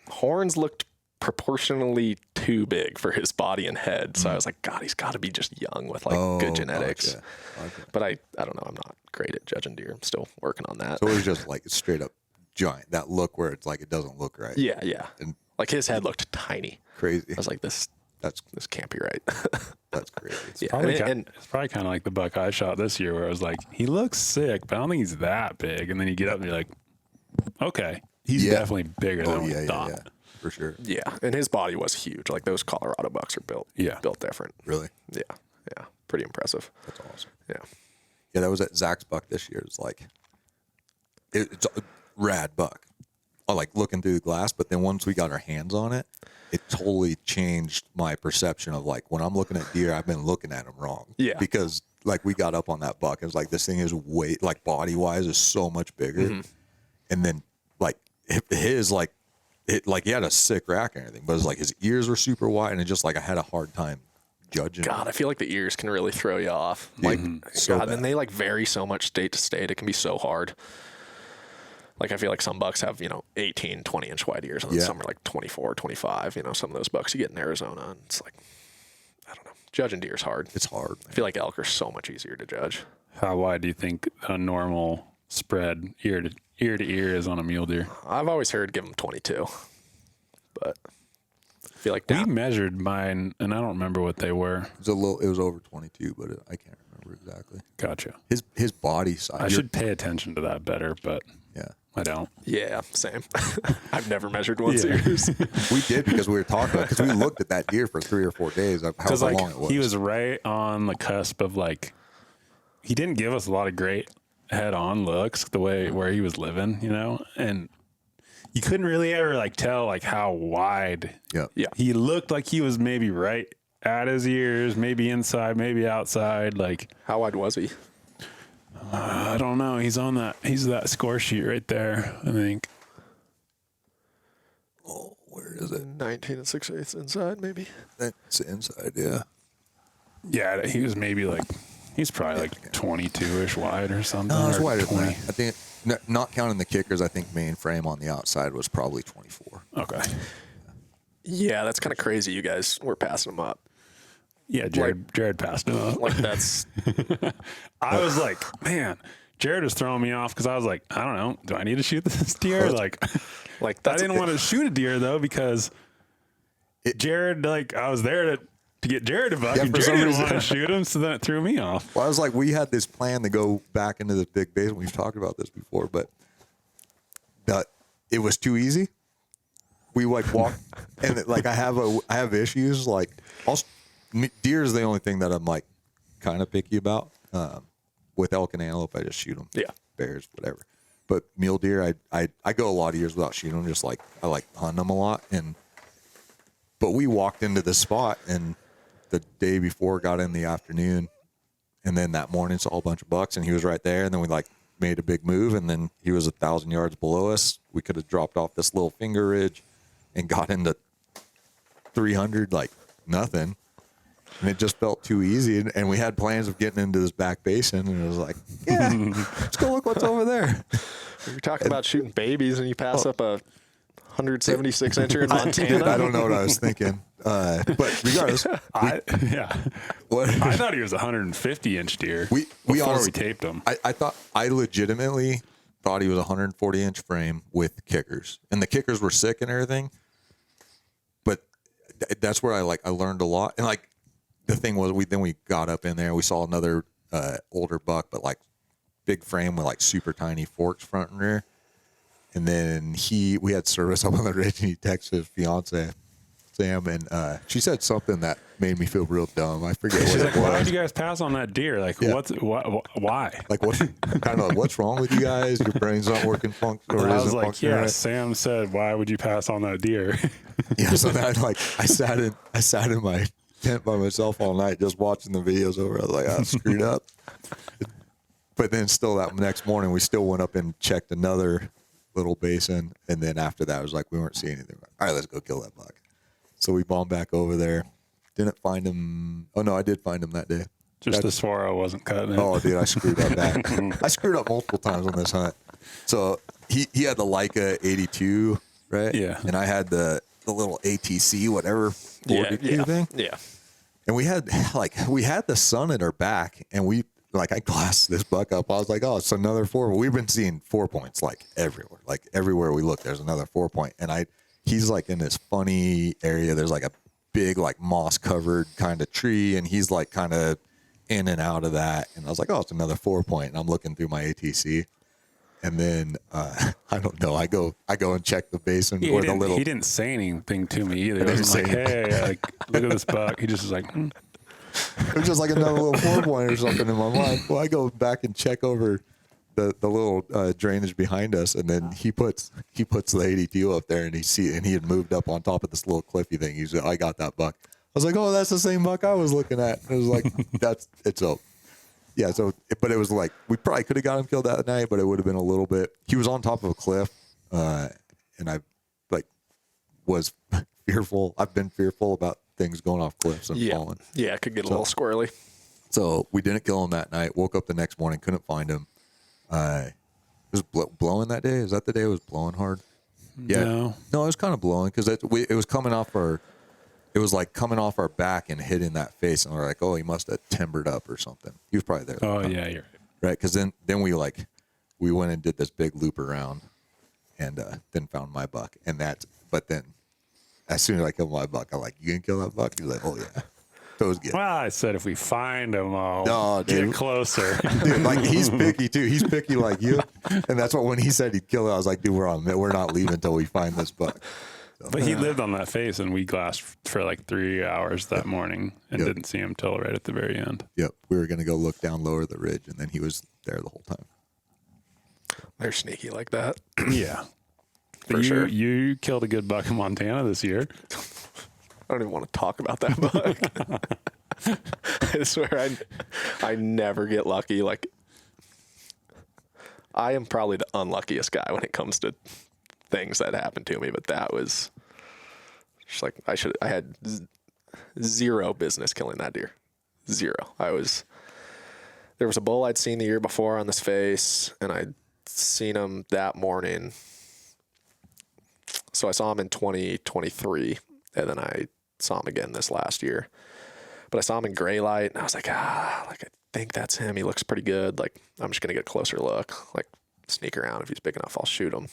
horns looked proportionally too big for his body and head. So I was like, God, he's got to be just young with like good genetics. Okay. But I don't know. I'm not great at judging deer. I'm still working on that. So it was just like straight up giant. That look where it's like it doesn't look right. Yeah. And like his head looked tiny. Crazy. I was like, this can't be right. That's crazy. Yeah. It's probably kind of like the buck I shot this year, where I was like, he looks sick, but I don't think he's that big. And then you get up and you're like, okay, he's definitely bigger than we thought. Yeah. For sure. Yeah, and his body was huge. Like, those Colorado bucks are built different. Really? Yeah, pretty impressive. That's awesome. Yeah, that was at Zach's buck this year. It's like, it's a rad buck. I like looking through the glass, but then once we got our hands on it, it totally changed my perception of like, when I'm looking at deer, I've been looking at them wrong. Yeah. Because like we got up on that buck, it was like, this thing is way, like body wise is so much bigger. And then like his like, he had a sick rack and everything, but it's like his ears were super wide, and it just like I had a hard time judging. God, I feel like the ears can really throw you off. Like, so God, and they like vary so much state to state. It can be so hard. Like, I feel like some bucks have, 18, 20 inch wide ears, and then some are like 24, 25. Some of those bucks you get in Arizona, and it's like, I don't know. Judging deer is hard. It's hard. I feel like elk are so much easier to judge. How wide do you think a normal spread ear to ear is on a mule deer? I've always heard give them 22, but I feel like we measured mine, and I don't remember what they were. It was over 22, but I can't remember exactly. Gotcha. His body size. I should pay attention to that better, but I don't. Yeah, same. I've never measured one's ears. We did because we were talking about, because we looked at that deer for 3 or 4 days of how long it was. He was right on the cusp of like, he didn't give us a lot of great head-on looks the way where he was living, and you couldn't really ever like tell like how wide. Yeah. He looked like he was maybe right at his ears, maybe inside, maybe outside. Like, how wide was he? I don't know. He's that score sheet right there, I think. Oh, where is it? 19 6/8 inside, maybe. That's inside, yeah. Yeah, he was maybe like, he's probably like 22-ish wide or something. No, it's wider 20. than that. I think, not counting the kickers, I think main frame on the outside was probably 24. Okay. Yeah, that's kind of crazy. You guys were passing him up. Yeah, Jared passed him up. Like, that's... I was like, man, Jared was throwing me off because I was like, I don't know. Do I need to shoot this deer? Like I didn't want to shoot a deer, though, because Jared, like, I was there to get Jared to buck, and Jared didn't want to shoot him, so then it threw me off. Well, I was like, we had this plan to go back into this big basin. We've talked about this before, but it was too easy. We like walked, and like I have issues. Like, deer is the only thing that I'm like kind of picky about. With elk and antelope, I just shoot them. Yeah. Bears, whatever. But mule deer, I go a lot of years without shooting them. Just like I like hunting them a lot. But we walked into the spot, and the day before got in the afternoon, and then that morning saw a bunch of bucks, and he was right there. And then we like made a big move, and then he was 1,000 yards below us. We could have dropped off this little finger ridge, and got into 300 like nothing. And it just felt too easy. And we had plans of getting into this back basin, and it was like, yeah, let's go look what's over there. You're talking about shooting babies, and you pass up a 176 incher in Montana. Dude, I don't know what I was thinking. But regardless, I what, thought he was a 150 inch deer we before honestly, we taped him. I legitimately thought he was a 140 inch frame with kickers, and the kickers were sick and everything. But that's where I learned a lot. And like the thing was, we got up in there, we saw another older buck, but like big frame with like super tiny forks front and rear. And then we had service up on the ridge, and he texted his fiance, Sam, and she said something that made me feel real dumb. I forget what She's it like, was. why did you guys pass on that deer? Like, Yeah. why? Like, what kind of like, what's wrong with you guys? Your brain's not working or I was isn't like, functioning yeah, right? Sam said, why would you pass on that deer? Yeah, so then I sat in my tent by myself all night just watching the videos over. I was like, I screwed up. But then still that next morning, we still went up and checked another little basin. And then after that, I was like, we weren't seeing anything. All right, let's go kill that buck. So we bombed back over there. Didn't find him. Oh, no, I did find him that day. Just the swallow wasn't cutting it. Oh, dude, I screwed up that. I screwed up multiple times on this hunt. So he had the Leica 82, right? Yeah. And I had the little ATC, whatever, 42 thing. Yeah. And we had the sun at our back, and I glassed this buck up. I was like, oh, it's another 4. We've been seeing 4 points like everywhere. Like everywhere we look, there's another 4 point. And he's like in this funny area. There's like a big like moss covered kind of tree, and he's like kind of in and out of that. And I was like, oh, it's another 4 point. And I'm looking through my ATC. And then I don't know. I go and check the basin He where the little. He didn't say anything to me either. He didn't wasn't like, say hey, like, look at this buck. He just was like, It was just like another little 4 point or something in my mind. Well, I go back and check over the little drainage behind us, and then he puts the 82 up there, and he had moved up on top of this little cliffy thing. He's like, I got that buck. I was like, oh, that's the same buck I was looking at. And it was like, yeah. So, but it was like, we probably could have got him killed that night, but it would have been a little bit. He was on top of a cliff, and I was fearful. I've been fearful about things going off cliffs and falling. Yeah, it could get a little squirrely. So we didn't kill him that night. Woke up the next morning, couldn't find him. It was blowing that day. Is that the day it was blowing hard? Yeah. No, it was kind of blowing because it was coming off our. It was like coming off our back and hitting that face, and we're like, oh, he must have timbered up or something. He was probably there. oh, yeah, you're Right, because then we went and did this big loop around, and then found my buck, but then as soon as I killed my buck, I'm like, you gonna kill that buck? He's like, oh yeah. So it was good. Well, I said if we find him, I'll get closer. Dude, like he's picky too. He's picky like you, and that's what when he said he'd kill it, I was like, dude, we're not leaving until we find this buck. So, But he lived on that face, and we glassed for like 3 hours that morning and didn't see him till right at the very end. Yep, we were gonna go look down lower the ridge, and then he was there the whole time. They're sneaky like that. Yeah. For sure. You killed a good buck in Montana this year. I don't even want to talk about that buck. I swear I never get lucky. Like, I am probably the unluckiest guy when it comes to things that happen to me, but that was just like, I had zero business killing that deer. Zero. There was a bull I'd seen the year before on this face, and I'd seen him that morning. So I saw him in 2023, and then I saw him again this last year. But I saw him in gray light, and I was like, I think that's him. He looks pretty good. Like, I'm just going to get a closer look. Like, sneak around. If he's big enough, I'll shoot him.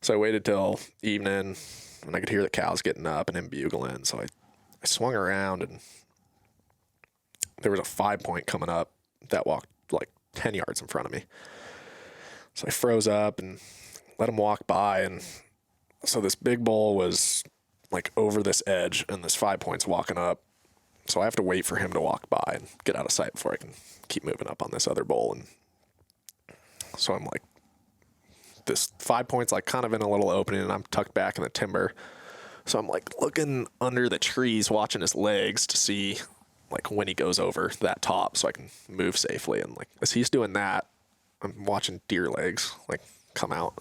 So I waited till evening, and I could hear the cows getting up and him bugling. So I swung around, and there was a 5 point coming up that walked like 10 yards in front of me. So I froze up and let him walk by. And so this big bull was like over this edge, and this 5 point's walking up. So I have to wait for him to walk by and get out of sight before I can keep moving up on this other bull. And so I'm like, this 5 point's like kind of in a little opening, and I'm tucked back in the timber. So I'm like looking under the trees, watching his legs to see like when he goes over that top so I can move safely. And like as he's doing that, I'm watching deer legs like come out.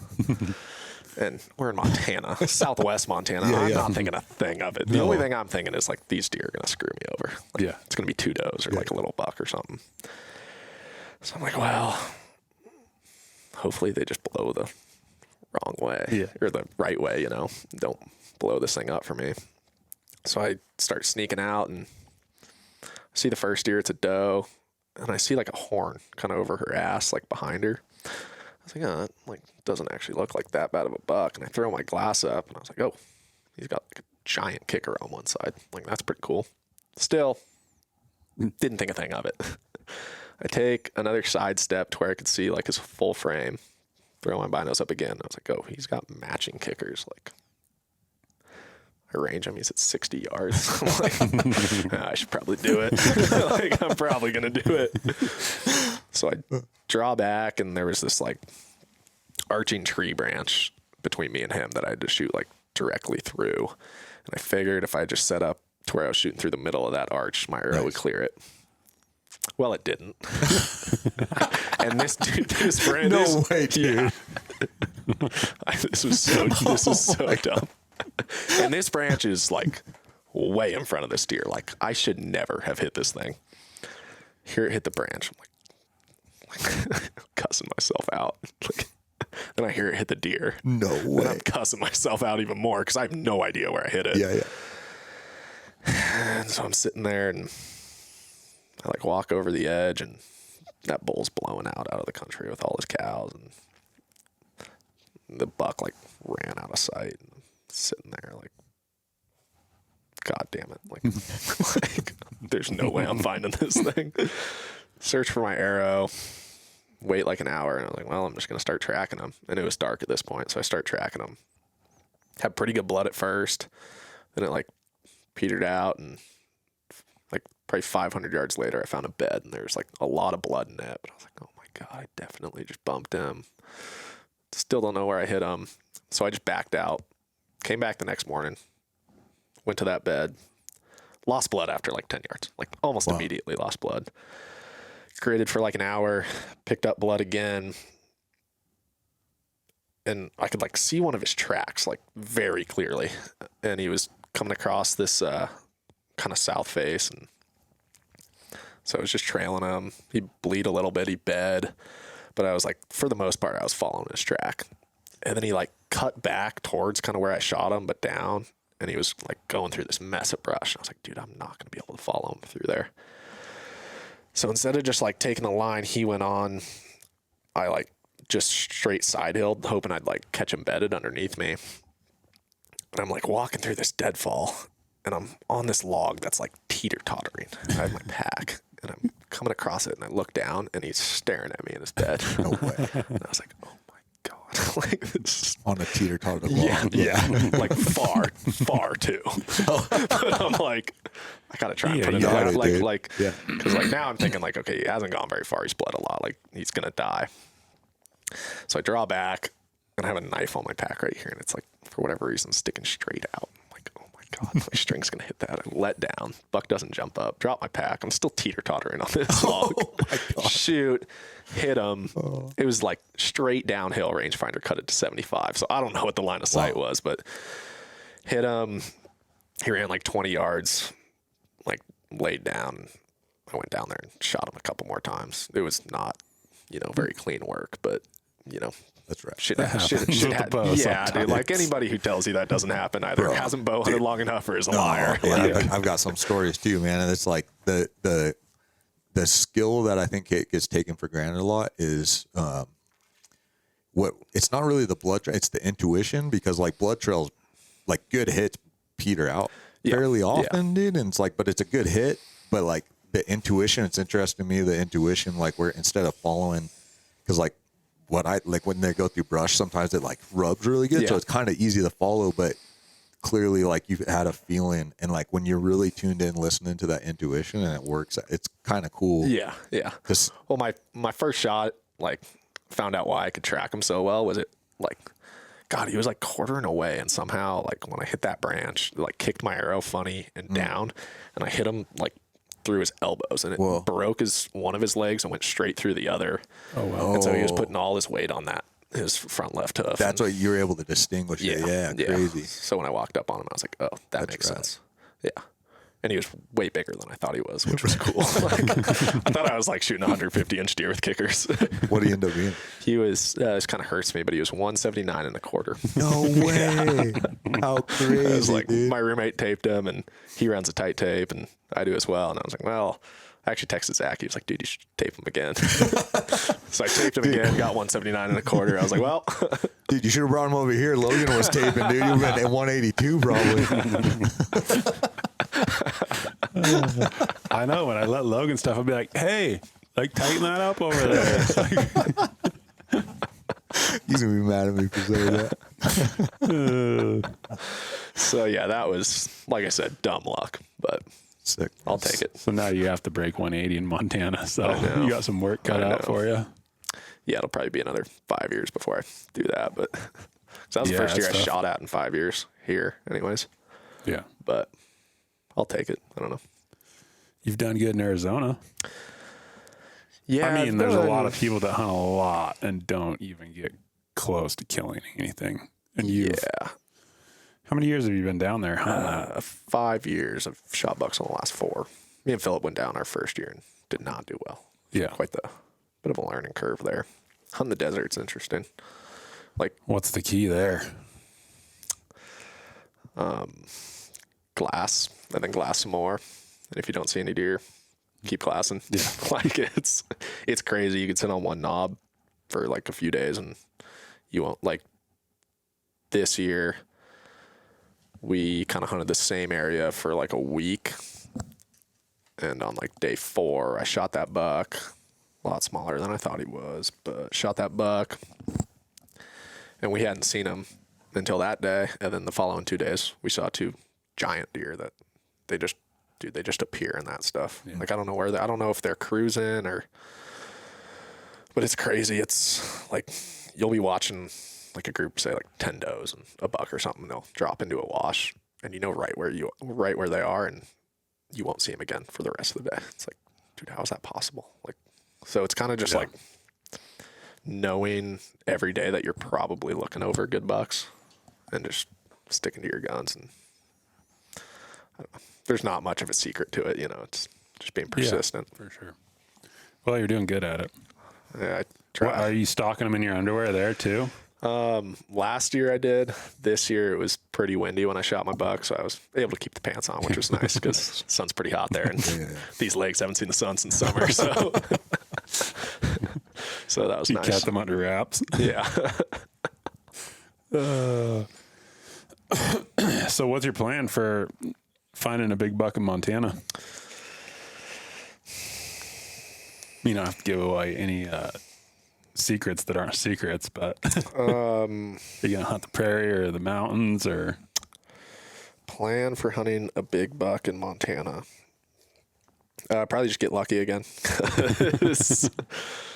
And we're in Montana, Southwest Montana. Yeah, I'm yeah. not thinking a thing of it. The only thing I'm thinking is like these deer are going to screw me over. Like, Yeah. it's going to be 2 does or like a little buck or something. So I'm like, well, hopefully they just blow the wrong way or the right way, you know, don't blow this thing up for me. So I start sneaking out and I see the first deer, it's a doe, and I see like a horn kind of over her ass, like behind her. I was like, oh, that like doesn't actually look like that bad of a buck. And I throw my glass up and I was like, oh, he's got like a giant kicker on one side. Like, that's pretty cool. Still, didn't think a thing of it. I take another side step to where I could see like his full frame, throw my binos up again. I was like, oh, he's got matching kickers. Like, I range him, he's at 60 yards. I'm like, I should probably do it. Like, I'm probably going to do it. So I draw back, and there was this like arching tree branch between me and him that I had to shoot like directly through. And I figured if I just set up to where I was shooting through the middle of that arch, my arrow would clear it. Well, it didn't. And this dude, this branch, No way, dude. this is so dumb. And this branch is like way in front of this deer. Like, I should never have hit this thing. Here it hit the branch. I'm like cussing myself out. Like, then I hear it hit the deer. No way. And I'm cussing myself out even more because I have no idea where I hit it. Yeah. And so I'm sitting there and I like walk over the edge, and that bull's blowing out of the country with all his cows, and the buck like ran out of sight, and I'm sitting there like, God damn it. Like, there's no way I'm finding this thing. Search for my arrow, wait like an hour, and I was like, well, I'm just going to start tracking them. And it was dark at this point, so I start tracking them. Had pretty good blood at first, then it like petered out, and like probably 500 yards later, I found a bed, and there's like a lot of blood in it. But I was like, oh my God, I definitely just bumped him. Still don't know where I hit him. So I just backed out, came back the next morning, went to that bed, lost blood after like 10 yards, like almost immediately lost blood. Graded for like an hour, picked up blood again. And I could like see one of his tracks like very clearly. And he was coming across this kind of south face. And so I was just trailing him. He'd bleed a little bit, he'd bed. But I was like, for the most part, I was following his track. And then he like cut back towards kind of where I shot him, but down. And he was like going through this mess of brush. And I was like, dude, I'm not going to be able to follow him through there. So instead of just like taking the line he went on, I like just straight side hilled, hoping I'd like catch him bedded underneath me. And I'm like walking through this deadfall, and I'm on this log that's like teeter-tottering. I have my pack, and I'm coming across it, and I look down, and he's staring at me in his bed. No way. And I was like, oh my God. Like, this is On a teeter-totter log. yeah. Like far too. But I'm like, I gotta try and put it out. Because like now I'm thinking like, okay, he hasn't gone very far. He's bled a lot. Like, he's gonna die. So I draw back, and I have a knife on my pack right here, and it's like, for whatever reason, sticking straight out. I'm like, oh my God, my string's gonna hit that. I let down. Buck doesn't jump up. Drop my pack. I'm still teeter-tottering on this log. Oh my God. Shoot. Hit him. It was like straight downhill. Rangefinder cut it to 75. So I don't know what the line of sight was, but hit him. He ran like 20 yards, like laid down. I went down there and shot him a couple more times. It was not, very clean work, but That's right. shit happens happen. with the bow Yeah, dude. sometimes. Like, anybody who tells you that doesn't happen either hasn't bow hunted long enough or is a liar. Yeah, I've got some stories too, man. And it's like the skill that I think it gets taken for granted a lot is it's not really the blood trail, it's the intuition, because like blood trails, like good hits peter out fairly often, dude. And it's like, but it's a good hit, but like the intuition, it's interesting to me, the intuition, like where instead of following, because like what I like when they go through brush, sometimes it like rubs really good. So it's kind of easy to follow, but clearly like you've had a feeling, and like when you're really tuned in listening to that intuition and it works, it's kind of cool. Yeah. Well, my first shot, like, found out why I could track him so well. Was it like, God, he was like quartering away, and somehow like when I hit that branch, like kicked my arrow funny and down, and I hit him like through his elbows, and it broke one of his legs and went straight through the other. Oh wow. And so he was putting all his weight on that his front left hoof. That's what you were able to distinguish. Yeah, crazy. So when I walked up on him, I was like, oh, that makes sense. Yeah. And he was way bigger than I thought he was, which was cool. Like, I thought I was like shooting 150-inch deer with kickers. What did he end up being? He was, this kind of hurts me, but he was 179 1/4. No way. How crazy, I was like, dude. my roommate taped him, and he runs a tight tape, and I do as well. And I was like, well, I actually texted Zach. He was like, dude, you should tape him again. So I taped him again, got 179 1/4. I was like, well. Dude, you should have brought him over here. Logan was taping, dude. You went at 182 probably. I know. When I let Logan stuff, I'll be like, hey, like tighten that up over there. He's going to be mad at me for saying that. So yeah, that was, like I said, dumb luck, but Sick. I'll take it. So now you have to break 180 in Montana. So you got some work cut out for you. Yeah, it'll probably be another 5 years before I do that, but that was the first year I shot at in 5 years here anyways. Yeah. But I'll take it. I don't know. You've done good in Arizona. Yeah. I mean, there's a lot of people that hunt a lot and don't even get close to killing anything. And how many years have you been down there hunting that? 5 years. I've shot bucks on the last 4. Me and Philip went down our first year and did not do well. Yeah. Quite the bit of a learning curve there. Hunting the desert's interesting. Like, what's the key there? Glass, and then glass some more. And if you don't see any deer, keep glassing. Yeah. Like it's crazy. You can sit on one knob for like a few days and you won't. Like this year, we kind of hunted the same area for like a week. And on like day 4, I shot that buck. A lot smaller than I thought he was, but shot that buck. And we hadn't seen him until that day. And then the following 2 days, we saw 2 giant deer that they just appear in that stuff. Yeah. Like, I don't know I don't know if they're cruising but it's crazy. It's like, you'll be watching like a group, say like 10 does and a buck or something. They'll drop into a wash and you know right where they are, and you won't see them again for the rest of the day. It's like, dude, how is that possible? Like, so it's kind of just like knowing every day that you're probably looking over good bucks and just sticking to your guns. And I don't know, there's not much of a secret to it, you know. It's just being persistent. Yeah, for sure. Well, you're doing good at it. Yeah, I try. Are you stalking them in your underwear there too? Last year I did. This year it was pretty windy when I shot my buck, so I was able to keep the pants on, which was nice because the sun's pretty hot there, and these legs haven't seen the sun since summer, so so that was nice. You kept them under wraps. Yeah. So what's your plan for finding a big buck in Montana? You don't have to give away any secrets that aren't secrets, but are you gonna hunt the prairie or the mountains, or plan for hunting a big buck in Montana? Probably just get lucky again.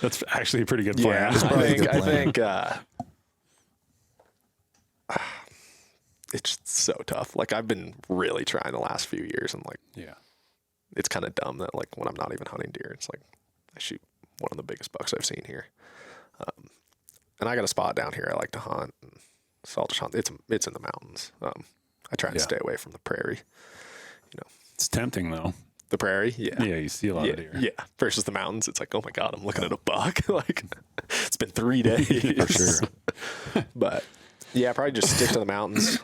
That's actually a pretty good plan. Yeah, I think it's so tough. Like, I've been really trying the last few years, and like, it's kind of dumb that like when I'm not even hunting deer, it's like I shoot one of the biggest bucks I've seen here. And I got a spot down here I like to hunt, so I'll just hunt. It's in the mountains. I try and stay away from the prairie. You know, it's tempting though. The prairie, yeah, you see a lot of deer. Yeah, versus the mountains, it's like, oh my god, I'm looking at a buck. Like, it's been 3 days for sure. But yeah, probably just stick to the mountains.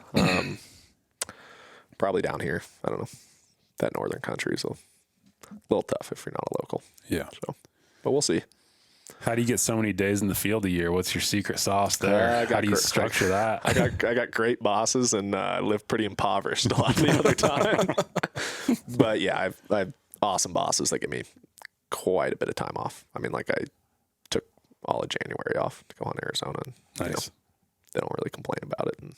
Probably down here. I don't know. That northern country is a little tough if you're not a local. Yeah. So, but we'll see. How do you get so many days in the field a year? What's your secret sauce there? How do you structure that? I got great bosses, and I live pretty impoverished a lot of the other time. But yeah, I have awesome bosses that give me quite a bit of time off. I mean, like, I took all of January off to go on Arizona. And, nice. You know, they don't really complain about it. And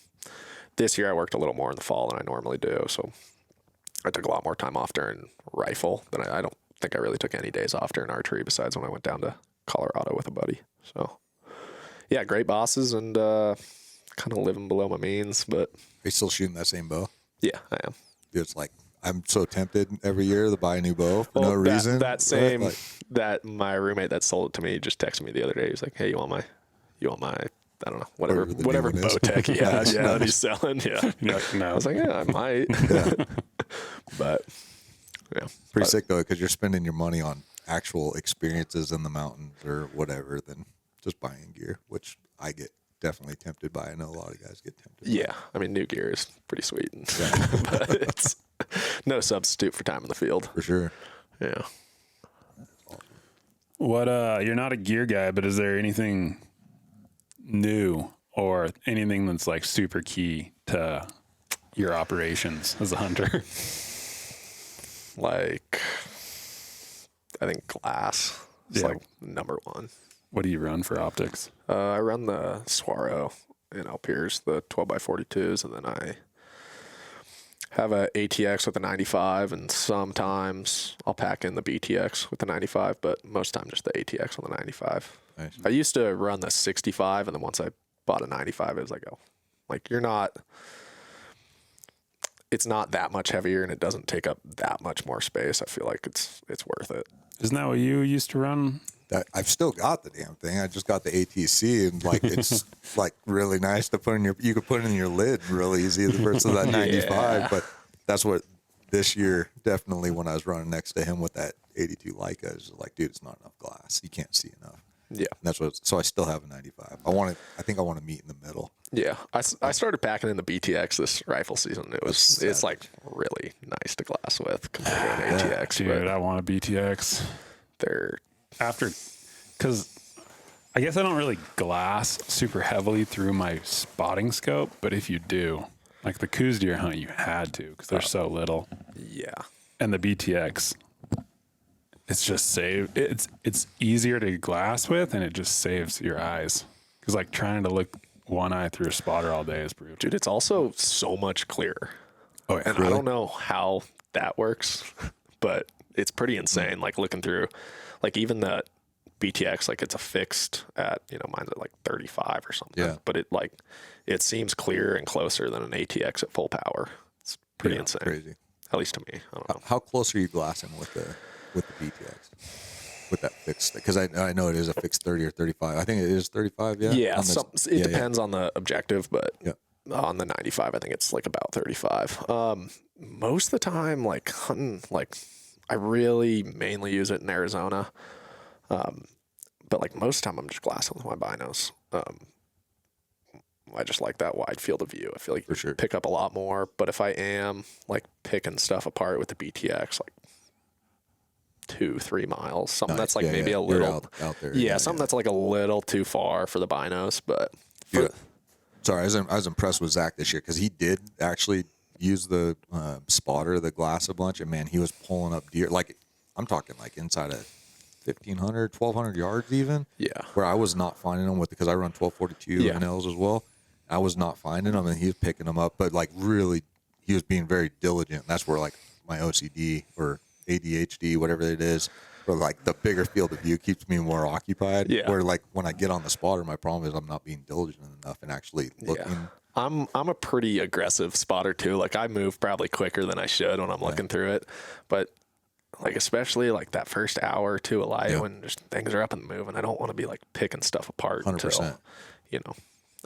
this year I worked a little more in the fall than I normally do, so I took a lot more time off during rifle than I don't think I really took any days off during archery besides when I went down to Colorado with a buddy. So yeah, great bosses, and kind of living below my means, but Are you still shooting that same bow? yeah, I am. Dude, it's like, I'm so tempted every year to buy a new bow for no reason. That my roommate that sold it to me just texted me the other day. He was like, hey, you want my I don't know, Whatever the new whatever one is. bow tech he has, Nice, that nice. he's selling. Yeah. You're like, no. I was like, yeah, I might. But yeah. Pretty sick though, because you're spending your money on actual experiences in the mountains or whatever than just buying gear, which I get definitely tempted by. I know a lot of guys get tempted. Yeah. I mean, new gear is pretty sweet, but it's no substitute for time in the field. For sure. Yeah. What you're not a gear guy, but is there anything new or anything that's like super key to your operations as a hunter? Like, I think glass is Yeah. like number one. What do you run for optics? I run the Swaro in Alpiers, the 12x42s, and then I have a ATX with a 95, and sometimes I'll pack in the BTX with the 95, but most time just the ATX on the 95. Nice. I used to run the 65, and then once I bought a 95, it was like, oh, like it's not that much heavier, and it doesn't take up that much more space. I feel like it's worth it. Isn't that what you used to run? I've still got the damn thing. I just got the ATC, and like it's like really nice to put in your. You could put it in your lid real easy versus that 95. Yeah. But that's what this year definitely when I was running next to him with that 82 Leica, I was like, dude, it's not enough glass. You can't see enough. Yeah. And that's what. So I still have a 95. I think I want to meet in the middle. Yeah, I started packing in the BTX this rifle season. It's like really nice to glass with compared to an ATX. Dude, but I want a BTX. they're Because I guess I don't really glass super heavily through my spotting scope, but if you do, like the Coos deer hunt, you had to because they're so little. yeah, And the BTX, it's just it's easier to glass with, and it just saves your eyes. Because like trying to look one eye through a spotter all day is brutal. dude, it's also so much clearer. Oh, yeah. And I don't know how that works, but it's pretty insane. Like looking through, like even the BTX, like it's a fixed at, mine's at like 35 or something. Yeah. But it seems clearer and closer than an ATX at full power. It's pretty insane. Crazy. At least to me. I don't know. How close are you glassing with the BTX? With that fixed, because I know it is a fixed 30 or 35. I think it is 35. Yeah. Yeah, On this- it depends on the objective, but Yeah. on the 95, I think it's like about 35. Most of the time, like hunting, like I really mainly use it in Arizona. But like most of the time, I'm just glassing with my binos. I just like that wide field of view. I feel like For sure. pick up a lot more. But if I am like picking stuff apart with the BTX, like 2-3 miles, something Nice. that's like Yeah, maybe yeah. a You're little out there. yeah, something that's like a little too far for the binos, but Yeah. Sorry, I was impressed with Zach this year because he did actually use the spotter, the glass a bunch, and man, he was pulling up deer. Like I'm talking like inside of 1,500, 1,200 yards even. yeah. Where I was not finding them because I run 1242 Yeah. NLs as well. I was not finding them, and he was picking them up, but like really, he was being very diligent. That's where like my OCD or ADHD, whatever it is, or like the bigger field of view keeps me more occupied. Yeah. Where like when I get on the spotter, my problem is I'm not being diligent enough and actually looking. Yeah. I'm a pretty aggressive spotter too. Like I move probably quicker than I should when I'm looking through it. But like especially like that first hour or two of light when just things are up and moving, I don't want to be like picking stuff apart 100%. until,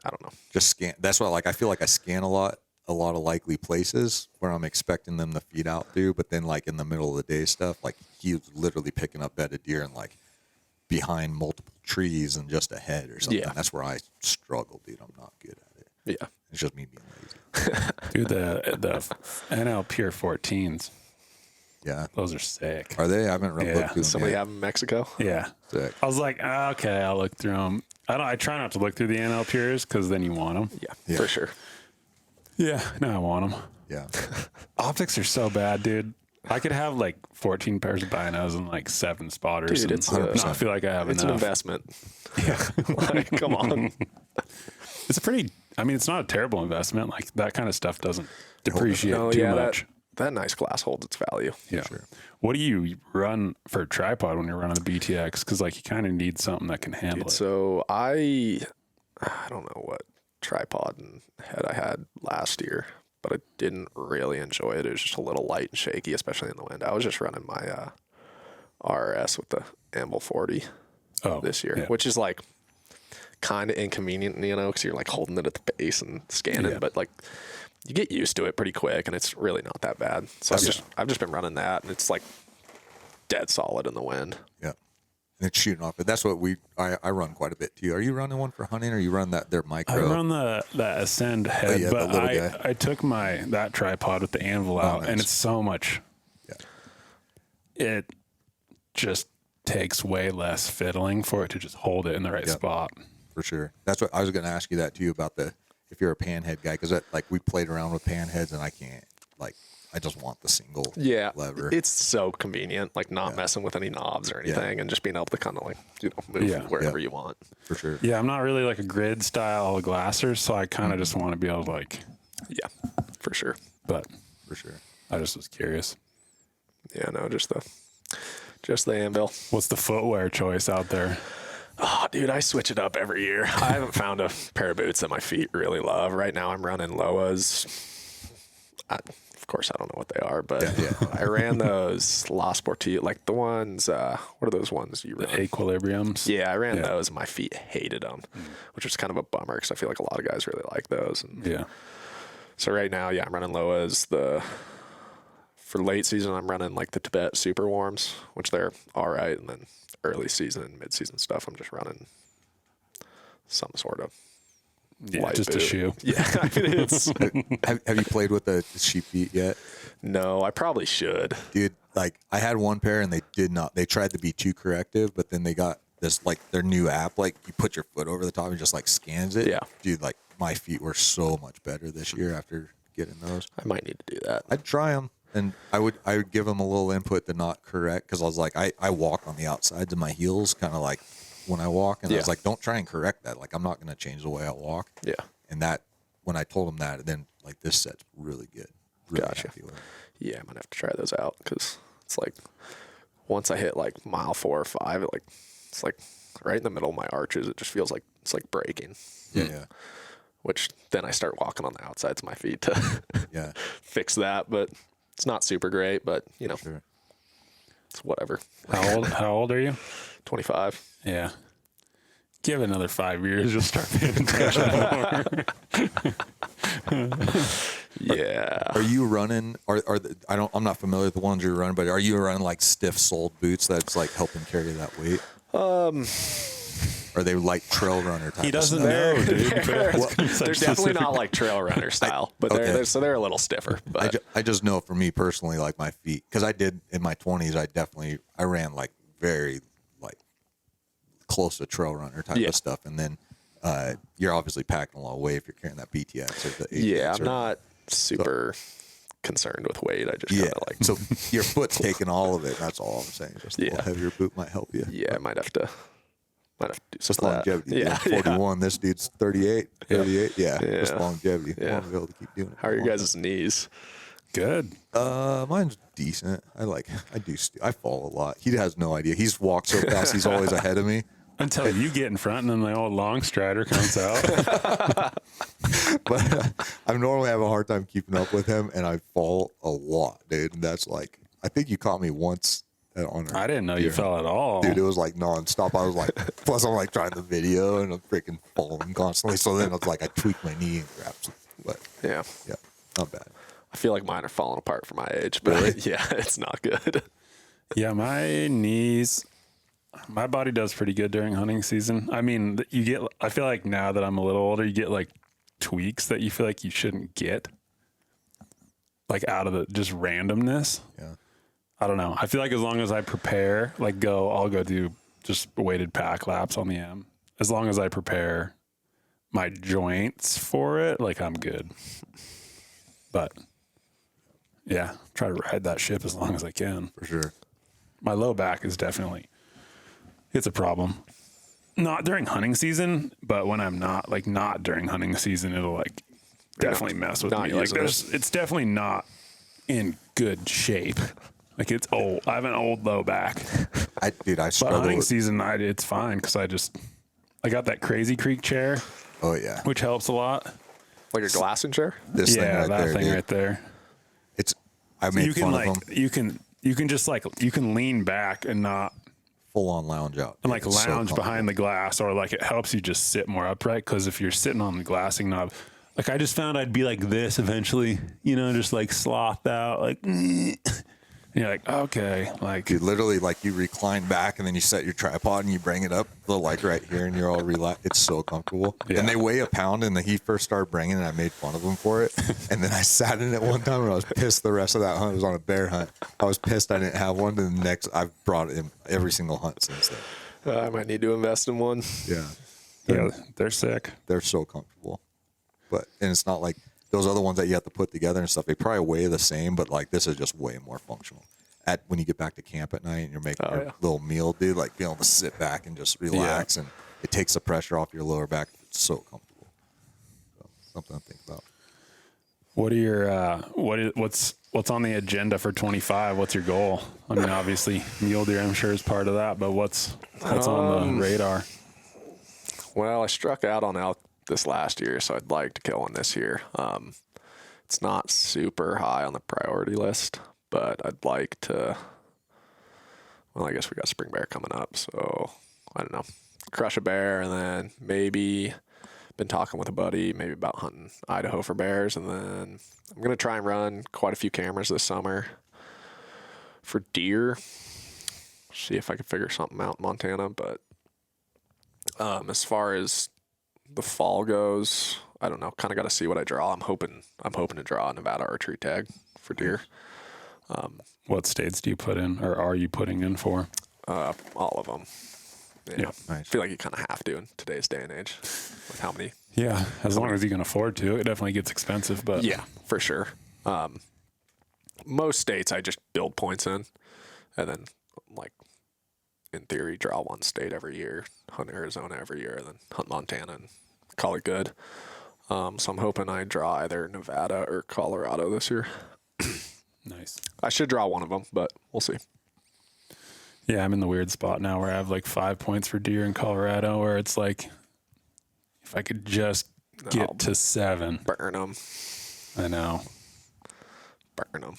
I don't know. Just scan. That's why like I feel like I scan a lot of likely places where I'm expecting them to feed out through, but then like in the middle of the day stuff, like he was literally picking up bedded deer and like behind multiple trees and just ahead or something. Yeah. That's where I struggle, dude. I'm not good at it. Yeah. It's just me being lazy. Dude, the NL Pure 14s, Yeah. those are sick. Are they? I haven't Yeah. looked through them Somebody yet. have in Mexico? Yeah. Sick. I was like, okay, I'll look through them. I try not to look through the NL Pures because then you want them. Yeah, for sure. Yeah, no, I want them. Yeah. Optics are so bad, dude. I could have like 14 pairs of binos and like 7 spotters. Dude, and it's not feel like I have It's an enough. investment. Yeah. Like, come on. It's a pretty, it's not a terrible investment. Like that kind of stuff doesn't depreciate Oh, too yeah, much. that nice glass holds its value. Yeah. What do you run for a tripod when you're running the BTX? Because like you kind of need something that can handle it. So I don't know what tripod and head I had last year, but I didn't really enjoy it. It was just a little light and shaky, especially in the wind. I was just running my RRS with the Amble 40 this year, yeah. which is like kind of inconvenient, you know, because you're like holding it at the base and scanning, but like you get used to it pretty quick, and it's really not that bad. So I've just been running that, and it's like dead solid in the wind. Yeah. And it's shooting off. But that's what I run quite a bit too. Are you running one for hunting, or you run their micro? I run the Ascend head, but I took that tripod with the anvil out, and it's so much. Yeah. It just takes way less fiddling for it to just hold it in the right spot. For sure. That's what I was going to ask you that too about if you're a panhead guy, because like we played around with panheads, and I can't I just want the single lever. It's so convenient, like not messing with any knobs or anything, and just being able to kind of like, you know, move wherever you want. For sure. Yeah, I'm not really like a grid style glasser, so I kind of just want to be able to like. Yeah, for sure. But for sure. I just was curious. Yeah, no, just the anvil. What's the footwear choice out there? Oh, dude, I switch it up every year. I haven't found a pair of boots that my feet really love. Right now I'm running Loas. Of course, I don't know what they are, but I ran those La Sportiva, like the ones, what are those ones you run? The Equilibriums? Yeah, I ran those, and my feet hated them, which was kind of a bummer because I feel like a lot of guys really like those. And so right now, I'm running Loas. For late season, I'm running like the Tibet Super Warms, which they're all right, and then early season and mid-season stuff, I'm just running some sort of light just boot. a shoe. Yeah, I mean, it's. have you played with the sheep feet yet? No, I probably should. Dude, like I had one pair and they did not. They tried to be too corrective, but then they got this like their new app. Like you put your foot over the top and just like scans it. Yeah, dude, like my feet were so much better this year after getting those. I might need to do that. I'd try them. And I would give them a little input to not correct, because I was like, I walk on the outsides of my heels, kind of like when I walk, and I was like, don't try and correct that. Like I'm not going to change the way I walk. Yeah. And that when I told them that, then like this set's really good. Really Gotcha. happy with it. Yeah, I'm gonna have to try those out, because it's like once I hit like mile 4 or 5, it's like right in the middle of my arches. It just feels like it's like breaking. Yeah. Which then I start walking on the outsides of my feet to fix that, but. It's not super great, but you know, it's whatever. How old are you? 25. Yeah. Give it another 5 years, you'll start paying attention more. Yeah. Are you running? I'm not familiar with the ones you're running, but are you running like stiff soled boots that's like helping carry that weight? Are they like trail runner type? He doesn't know, dude. They're definitely not like trail runner style, but they're a little stiffer. But I just know for me personally, like my feet, because I did in my 20s, I ran like very like close to trail runner type of stuff, and then you're obviously packing a lot of weight if you're carrying that BTX or the ATX. Yeah, I'm not super concerned with weight. I just kind of like so your foot's taking all of it. That's all I'm saying. Just a little heavier boot might help you. Yeah, I might have to do just some longevity. Yeah, 41. This dude's 38. 38. Yeah, just longevity. Yeah. I want to be able to keep doing it. How are your guys' knees? Good. Mine's decent. I fall a lot. He has no idea. He's walked so fast. He's always ahead of me. Until you get in front and then the old long strider comes out. But I normally have a hard time keeping up with him, and I fall a lot, dude. And that's like, I think you caught me once I didn't know you fell at all. Dude, it was like nonstop. I was like, plus I'm like trying the video and I'm freaking falling constantly. So then it's like I tweak my knee and grab some. But yeah, not bad. I feel like mine are falling apart for my age, but really? Yeah, it's not good. Yeah, my knees, my body does pretty good during hunting season. I mean, I feel like now that I'm a little older, you get like tweaks that you feel like you shouldn't get, like out of the just randomness. Yeah. I don't know. I feel like as long as I prepare, like I'll go do just weighted pack laps on the M. As long as I prepare my joints for it, like I'm good. But yeah, try to ride that ship as long as I can. For sure. My low back is it's a problem. Not during hunting season, but when I'm not during hunting season, it'll like definitely mess with me. Like it's definitely not in good shape. Like it's old. I have an old low back. I struggle. But hunting season, it's fine because I got that Crazy Creek chair. Oh yeah, which helps a lot. Like a glassing chair. This thing right there. I made fun of them. You can just like you can lean back and not full on lounge out. And like It's so lounge behind comfortable. the glass, or like it helps you just sit more upright. Cause if you're sitting on the glassing knob, like I just found I'd be like this eventually, you know, just like slothed out, like, and you're like, okay, like You literally like you recline back and then you set your tripod and you bring it up the like right here and you're all relaxed. It's so comfortable. Yeah. And they weigh a pound and he first started bringing it and I made fun of him for it. And then I sat in it one time and I was pissed the rest of that hunt. It was on a bear hunt. I was pissed I didn't have one. And the next I've brought it in every single hunt since then. I might need to invest in one. Yeah. yeah, they're sick. They're so comfortable. And it's not like those other ones that you have to put together and stuff. They probably weigh the same, but like this is just way more functional. When you get back to camp at night and you're making your little meal, dude, like being able to sit back and just relax and it takes the pressure off your lower back. It's so comfortable. So, something to think about. What are your what's on the agenda for 25? What's your goal? I mean, obviously mule deer, I'm sure, is part of that, but what's on the radar? Well, I struck out on elk this last year, so I'd like to kill one this year. It's not super high on the priority list, but I'd like to. Well, I guess we got spring bear coming up, so I don't know. Crush a bear, and then maybe been talking with a buddy maybe about hunting Idaho for bears, and then I'm gonna try and run quite a few cameras this summer for deer. See if I can figure something out in Montana, but as far as the fall goes, I don't know. Kind of got to see what I draw. I'm hoping to draw a Nevada archery tag for deer. What states do you put in, or are you putting in for? All of them. Yeah, nice. I feel like you kind of have to in today's day and age with how many. Yeah, as long as you can afford to. It definitely gets expensive, but Yeah, for sure. Most states I just build points in, and then like in theory draw one state every year, hunt Arizona every year, and then hunt Montana and call it good. So I'm hoping I draw either Nevada or Colorado this year. nice. I should draw one of them, but we'll see. Yeah, I'm in the weird spot now where I have like 5 points for deer in Colorado, where it's like, if I could just get to 7. Burn them. I know. Burn them.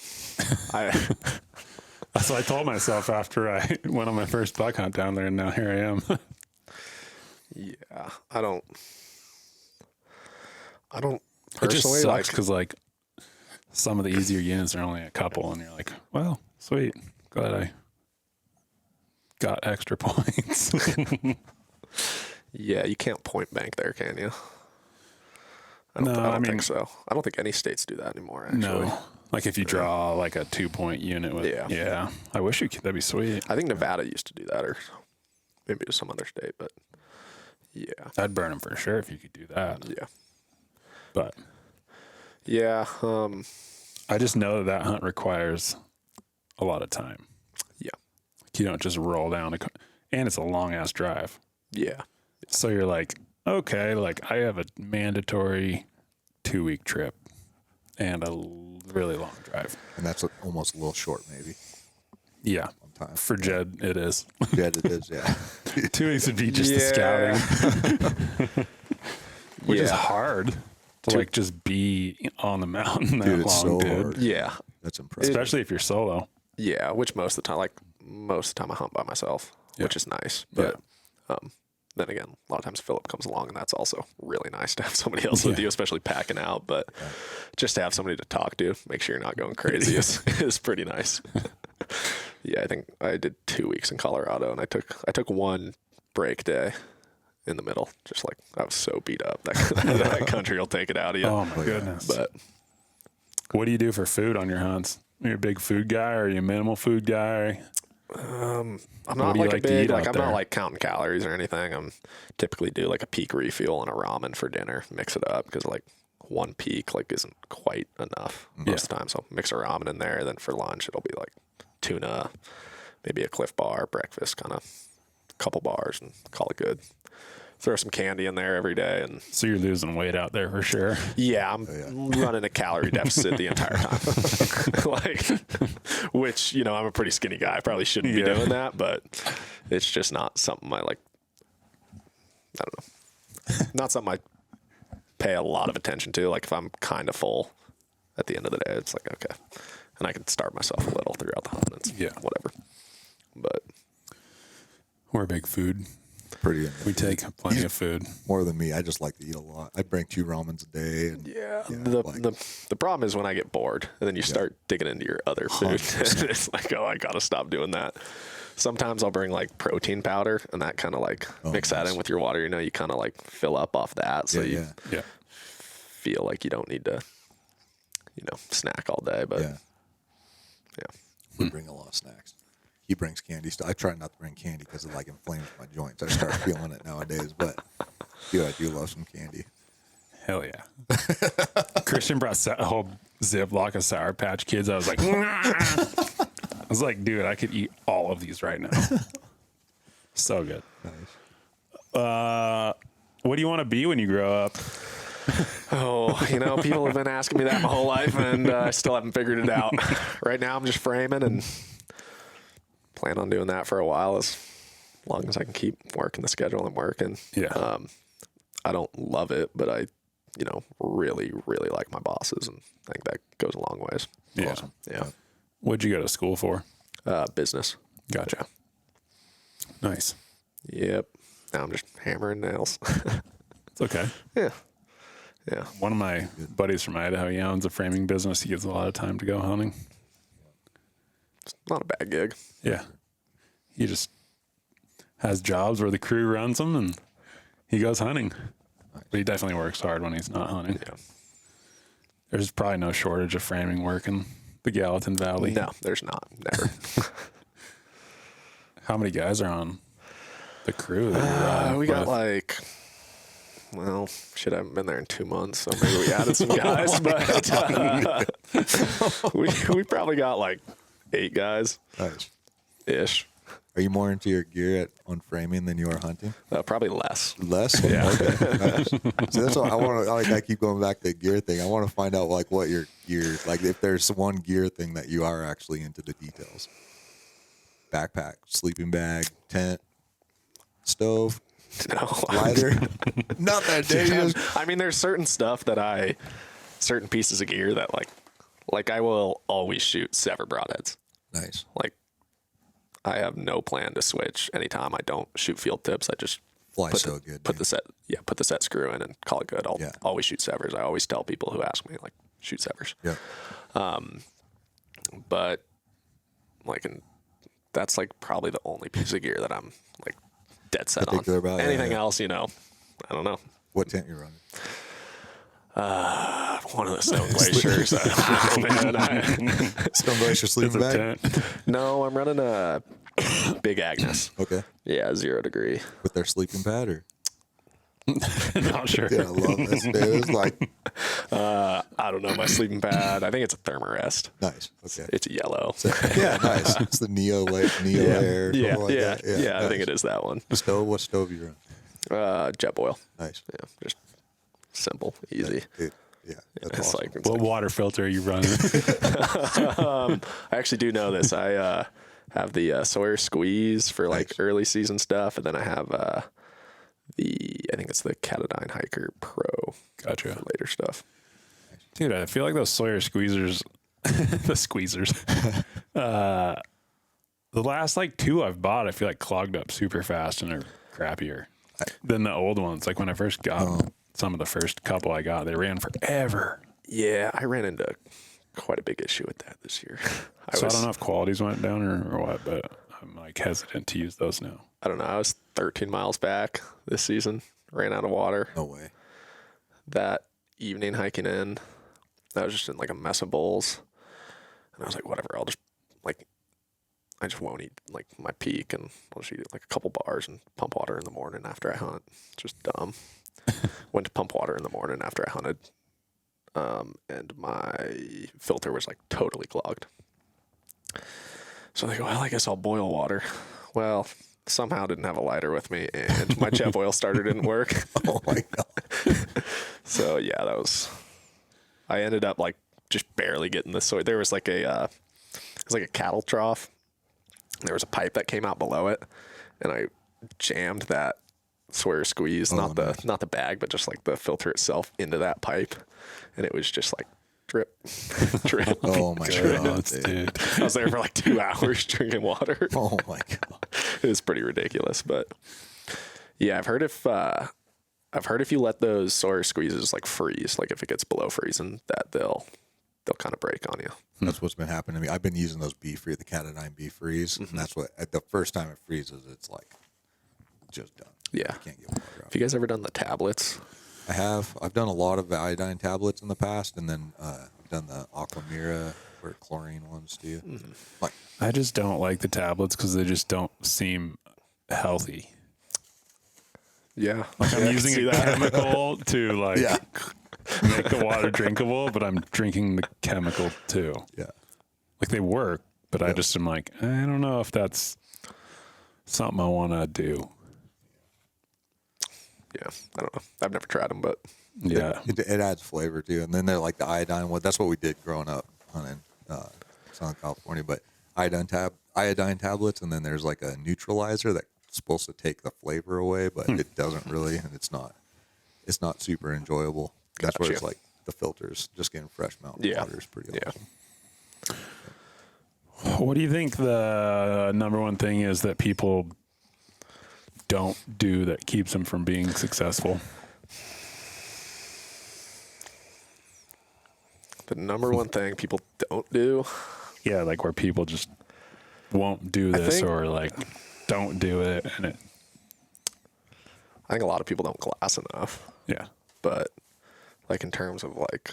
That's what I told myself after I went on my first buck hunt down there, and now here I am. Yeah, I don't It just personally sucks because like some of the easier units are only a couple, and you're like, well, sweet, glad I got extra points. Yeah, you can't point bank there, can you? I No, don't I mean- think so. I don't think any states do that anymore, actually. No, like if you draw like a 2-point unit with, Yeah. I wish you could. That'd be sweet. I think Nevada used to do that, or maybe it was some other state, but yeah. I'd burn them for sure if you could do that. Yeah. But Yeah. I just know that hunt requires a lot of time. Yeah. You don't just roll down and it's a long ass drive. Yeah. So you're like, okay, like I have a mandatory 2-week trip and a really long drive. And that's almost a little short, maybe. Yeah. Time. For Jed, it is. Jed, it is, yeah. 2 weeks would be just the scouting. Which is hard to like just be on the mountain that Dude, it's long, so dude. hard. Yeah. That's impressive. Especially if you're solo. Yeah. Which most of the time I hunt by myself, which is nice. But then again, a lot of times Philip comes along, and that's also really nice to have somebody else with you, especially packing out. But just to have somebody to talk to, make sure you're not going crazy is pretty nice. Yeah, I think I did 2 weeks in Colorado, and I took one break day in the middle. Just like I was so beat up that country will take it out of you. Oh my goodness. But what do you do for food on your hunts? Are you a big food guy, or are you a minimal food guy? I'm What not do you like a like to big eat like out I'm not there? like counting calories or anything. I'm typically do like a peak refuel and a ramen for dinner, mix it up, because like one peak like isn't quite enough most of the time. So mix a ramen in there, then for lunch it'll be like tuna, maybe a Cliff Bar, breakfast kind of couple bars, and call it good. Throw some candy in there every day, and So you're losing weight out there for sure. yeah, I'm running a calorie deficit the entire time. Like, which, I'm a pretty skinny guy. I probably shouldn't be doing that, but it's just not something I like. I don't know. Not something I pay a lot of attention to. Like, if I'm kind of full at the end of the day, it's like, okay. And I can starve myself a little throughout the hunt. It's whatever. But We're big food. Pretty. We take plenty of food. More than me. I just like to eat a lot. I bring 2 ramens a day. And, The problem is when I get bored and then you start digging into your other food. It's like, oh, I got to stop doing that. Sometimes I'll bring like protein powder and that kind of like mix that in with your water. You know, you kind of like fill up off that. So you feel like you don't need to, you know, snack all day. But yeah. We bring a lot of snacks. He brings candy. I try not to bring candy because it like inflames my joints. I start feeling it nowadays. But dude, I do love some candy. Hell yeah. Christian brought a whole Ziploc of Sour Patch Kids. I was like, I was like, dude, I could eat all of these right now. So good. Nice. What do you want to be when you grow up? Oh, you know, people have been asking me that my whole life, and I still haven't figured it out. Right now, I'm just framing and plan on doing that for a while, as long as I can keep working the schedule I'm working. Yeah. I don't love it, but I, you know, really, really like my bosses, and I think that goes a long ways. Yeah. Awesome. Yeah. What'd you go to school for? Business. Gotcha. Nice. Yep. Now I'm just hammering nails. It's okay. Yeah. Yeah. One of my buddies from Idaho, he owns a framing business. He gets a lot of time to go hunting. It's not a bad gig. Yeah. He just has jobs where the crew runs them and he goes hunting. But he definitely works hard when he's not hunting. Yeah. There's probably no shortage of framing work in the Gallatin Valley. No, there's not. Never. How many guys are on the crew that you're on We got with? like, well, shit, I haven't been there in 2 months, so maybe we added some guys, but we probably got like 8 guys Nice. ish. Are you more into your gear on framing than you are hunting? Probably less. Less? Yeah. Okay. Nice. So that's what I want to, like, I keep going back to the gear thing. I want to find out like what your gear, like if there's one gear thing that you are actually into the details. Backpack, sleeping bag, tent, stove, No. lighter. Not that dangerous. I mean, there's certain stuff that certain pieces of gear that like I will always shoot sever broadheads. Nice. Like, I have no plan to switch anytime I don't shoot field tips. I just Fly put so the, good. put dude. the set, put the set screw in and call it good. I'll always shoot severs. I always tell people who ask me, like, shoot severs. Yeah. But like, that's like probably the only piece of gear that I'm like dead set on. Particular about, Anything yeah. else, you know, I don't know. What tent you running? One of the Stone Glaciers. Stone Glacier sleeping bag? No, I'm running a Big Agnes. Okay. Yeah, 0 degree. With their sleeping pad or? Not sure. Yeah, I love this, dude. It's like, I don't know, my sleeping pad. I think it's a Thermarest. nice. Okay. It's yellow. Yeah, nice. It's the Neo Air. Yeah, something like yeah, that. yeah. I nice. think it is that one. Stove? What stove you run? Jet boil. Nice. Yeah, just simple, easy. Dude, yeah, that's It's awesome. like, it's What like water filter are you running? I actually do know this. I have the Sawyer Squeeze for like Nice. early season stuff, and then I have I think it's the Catadine Hiker Pro Gotcha. for later stuff. Dude, I feel like those Sawyer squeezers, the squeezers, the last like 2 I've bought, I feel like clogged up super fast and are crappier than the old ones. Like when I first got them, some of the first couple I got, they ran forever. Yeah, I ran into quite a big issue with that this year. I don't know if qualities went down or what, but I'm like hesitant to use those now. I don't know. I was 13 miles back this season, ran out of water. No way. That evening hiking in, I was just in like a mess of bowls. And I was like, whatever, I'll just like, I just won't eat like my peak and I'll just eat like a couple bars and pump water in the morning after I hunt. It's just dumb. Went to pump water in the morning after I hunted. And my filter was like totally clogged. So I go, well, I guess I'll boil water. Well, somehow didn't have a lighter with me and my jet boil starter didn't work. Oh my God. So yeah, I ended up like just barely getting the soy. There was like it was like a cattle trough. There was a pipe that came out below it and I jammed that Sawyer Squeeze, not the bag, but just like the filter itself into that pipe. And it was just like drip, drip. Oh my God, dude. I was there for like 2 hours drinking water. Oh my God. It's pretty ridiculous, but yeah, I've heard if you let those sawyer squeezes like freeze, like if it gets below freezing, that they'll kind of break on you. That's what's been happening to me. I've been using those the Cat9 bee freeze, and that's what at the first time it freezes, it's like just done. Yeah. You can't get water out. Have you guys ever done the tablets? I have. I've done a lot of iodine tablets in the past, and then I've done the Aquamira or chlorine ones too. Like, I just don't like the tablets because they just don't seem healthy. Yeah. Like I'm using a chemical to like Yeah. make the water drinkable, but I'm drinking the chemical too. yeah. Like they work, but I just am like, I don't know if that's something I want to do. Yeah. I don't know. I've never tried them, but Yeah. It adds flavor too. And then they're like the iodine one. That's what we did growing up hunting Southern California. But iodine tablets, and then there's like a neutralizer that's supposed to take the flavor away, but it doesn't really, and it's not super enjoyable. That's where it's Gotcha. like the filters, just getting fresh mountain water is pretty awesome. What do you think the number one thing is that people don't do that keeps them from being successful? the number one thing people don't do. Yeah, like where people just won't do this think- or like don't do it, and it. I think a lot of people don't glass enough. Yeah. But like in terms of like,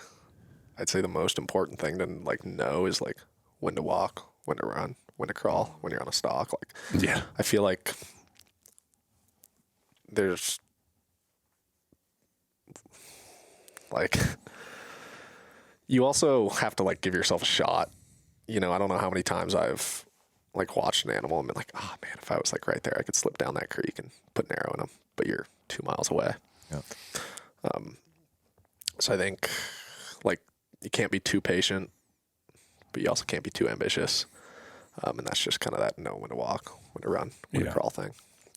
I'd say the most important thing to like know is like when to walk, when to run, when to crawl, when you're on a stalk. Like, Yeah. I feel like there's like, you also have to like give yourself a shot. You know, I don't know how many times I've like watched an animal and been like, oh man, if I was like right there, I could slip down that creek and put an arrow in him, but you're 2 miles away. Yeah. So I think like you can't be too patient, but you also can't be too ambitious. And that's just kind of that know when to walk, when to run, when to crawl thing.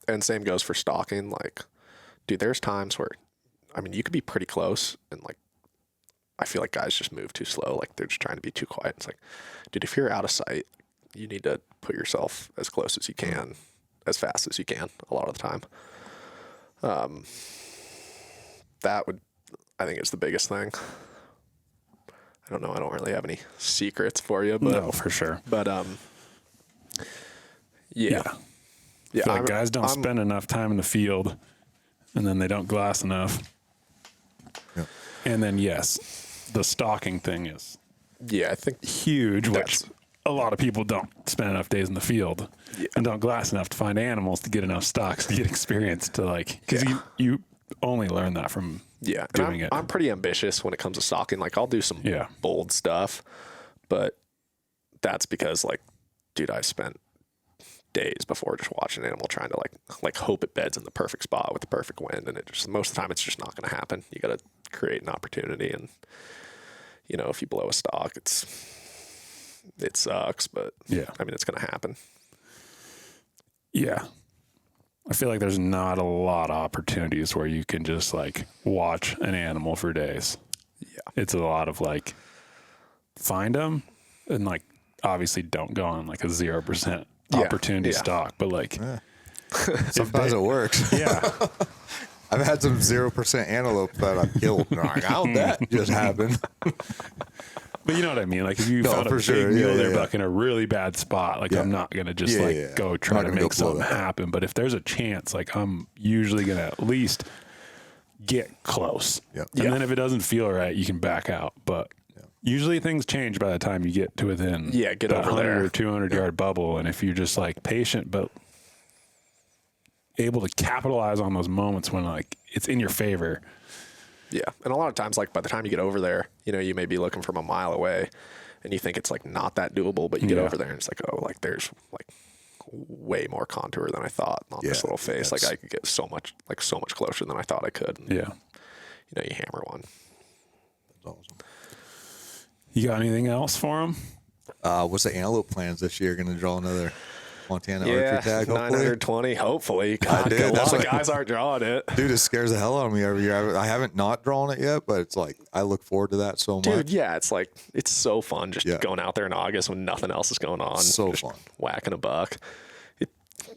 And same goes for stalking. Like, dude, there's times where, I mean, you could be pretty close and like, I feel like guys just move too slow. Like they're just trying to be too quiet. It's like, dude, if you're out of sight, you need to put yourself as close as you can, as fast as you can a lot of the time. That would, I think, is the biggest thing. I don't know. I don't really have any secrets for you, but No, for sure. But yeah. I feel like guys don't spend enough time in the field, and then they don't glass enough. Yeah. And then yes, the stalking thing is Yeah, I think huge, which That's- a lot of people don't spend enough days in the field and don't glass enough to find animals to get enough stocks to get experience to like, because you only learn that from doing it. I'm pretty ambitious when it comes to stalking. Like I'll do some bold stuff, but that's because like, dude, I spent days before just watching an animal trying to like hope it beds in the perfect spot with the perfect wind, and it just most of the time it's just not going to happen. You got to create an opportunity, and you know, if you blow a stalk, it sucks, but I mean, it's going to happen. Yeah. I feel like there's not a lot of opportunities where you can just like watch an animal for days. Yeah. It's a lot of like find them and like obviously don't go on like a 0% opportunity stalk, but like Sometimes it works. yeah. I've had some 0% antelope that I've killed. And I'm like, how'd that just happen? But you know what I mean? Like if you found a big mule deer buck in a really bad spot, like I'm not going to just go try to make something happen. But if there's a chance, like I'm usually going to at least get close. Yep. And then if it doesn't feel right, you can back out. But usually things change by the time you get to within get that over 100 there. or 200 yard bubble. And if you're just like patient, but able to capitalize on those moments when like it's in your favor. Yeah. And a lot of times, like by the time you get over there, you know, you may be looking from a mile away and you think it's like not that doable, but you get over there and it's like, oh, like there's like way more contour than I thought on this little face. Like I could get so much closer than I thought I could. And, you know, you hammer one. That's awesome. You got anything else for them? What's the antelope plans this year? Going to draw another Montana archery tag, hopefully? 920, hopefully. God, a lot of guys aren't drawing it. Dude, it scares the hell out of me every year. I haven't not drawn it yet, but it's like I look forward to that so much. Dude, yeah, it's like it's so fun just going out there in August when nothing else is going on. So just fun. Whacking a buck.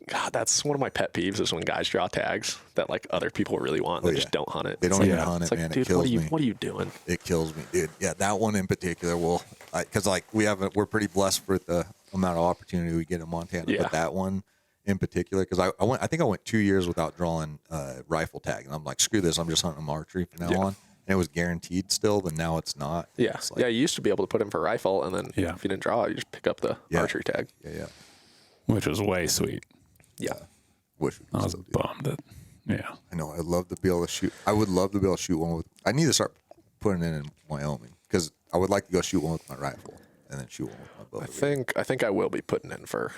God, that's one of my pet peeves is when guys draw tags that like other people really want and they just don't hunt it. They don't even hunt It's it, like, man. dude, It kills me. what are you doing? It kills me, dude. Yeah, that one in particular will, because like we're pretty blessed with the amount of opportunity we get in Montana. Yeah. But that one in particular, because I think I went 2 years without drawing rifle tag, and I'm like, screw this, I'm just hunting archery from now on. And it was guaranteed still, but now it's not. Yeah. It's like, Yeah. You used to be able to put in for rifle, and then if you didn't draw, you just pick up the archery tag. Yeah. which was way sweet. Yeah. Wish we could I was still do that. bummed that, yeah. I know. I'd love to be able to shoot. I would love to be able to shoot one with. I need to start putting it in Wyoming because I would like to go shoot one with my rifle and then shoot one with my bow. I think I will be putting in for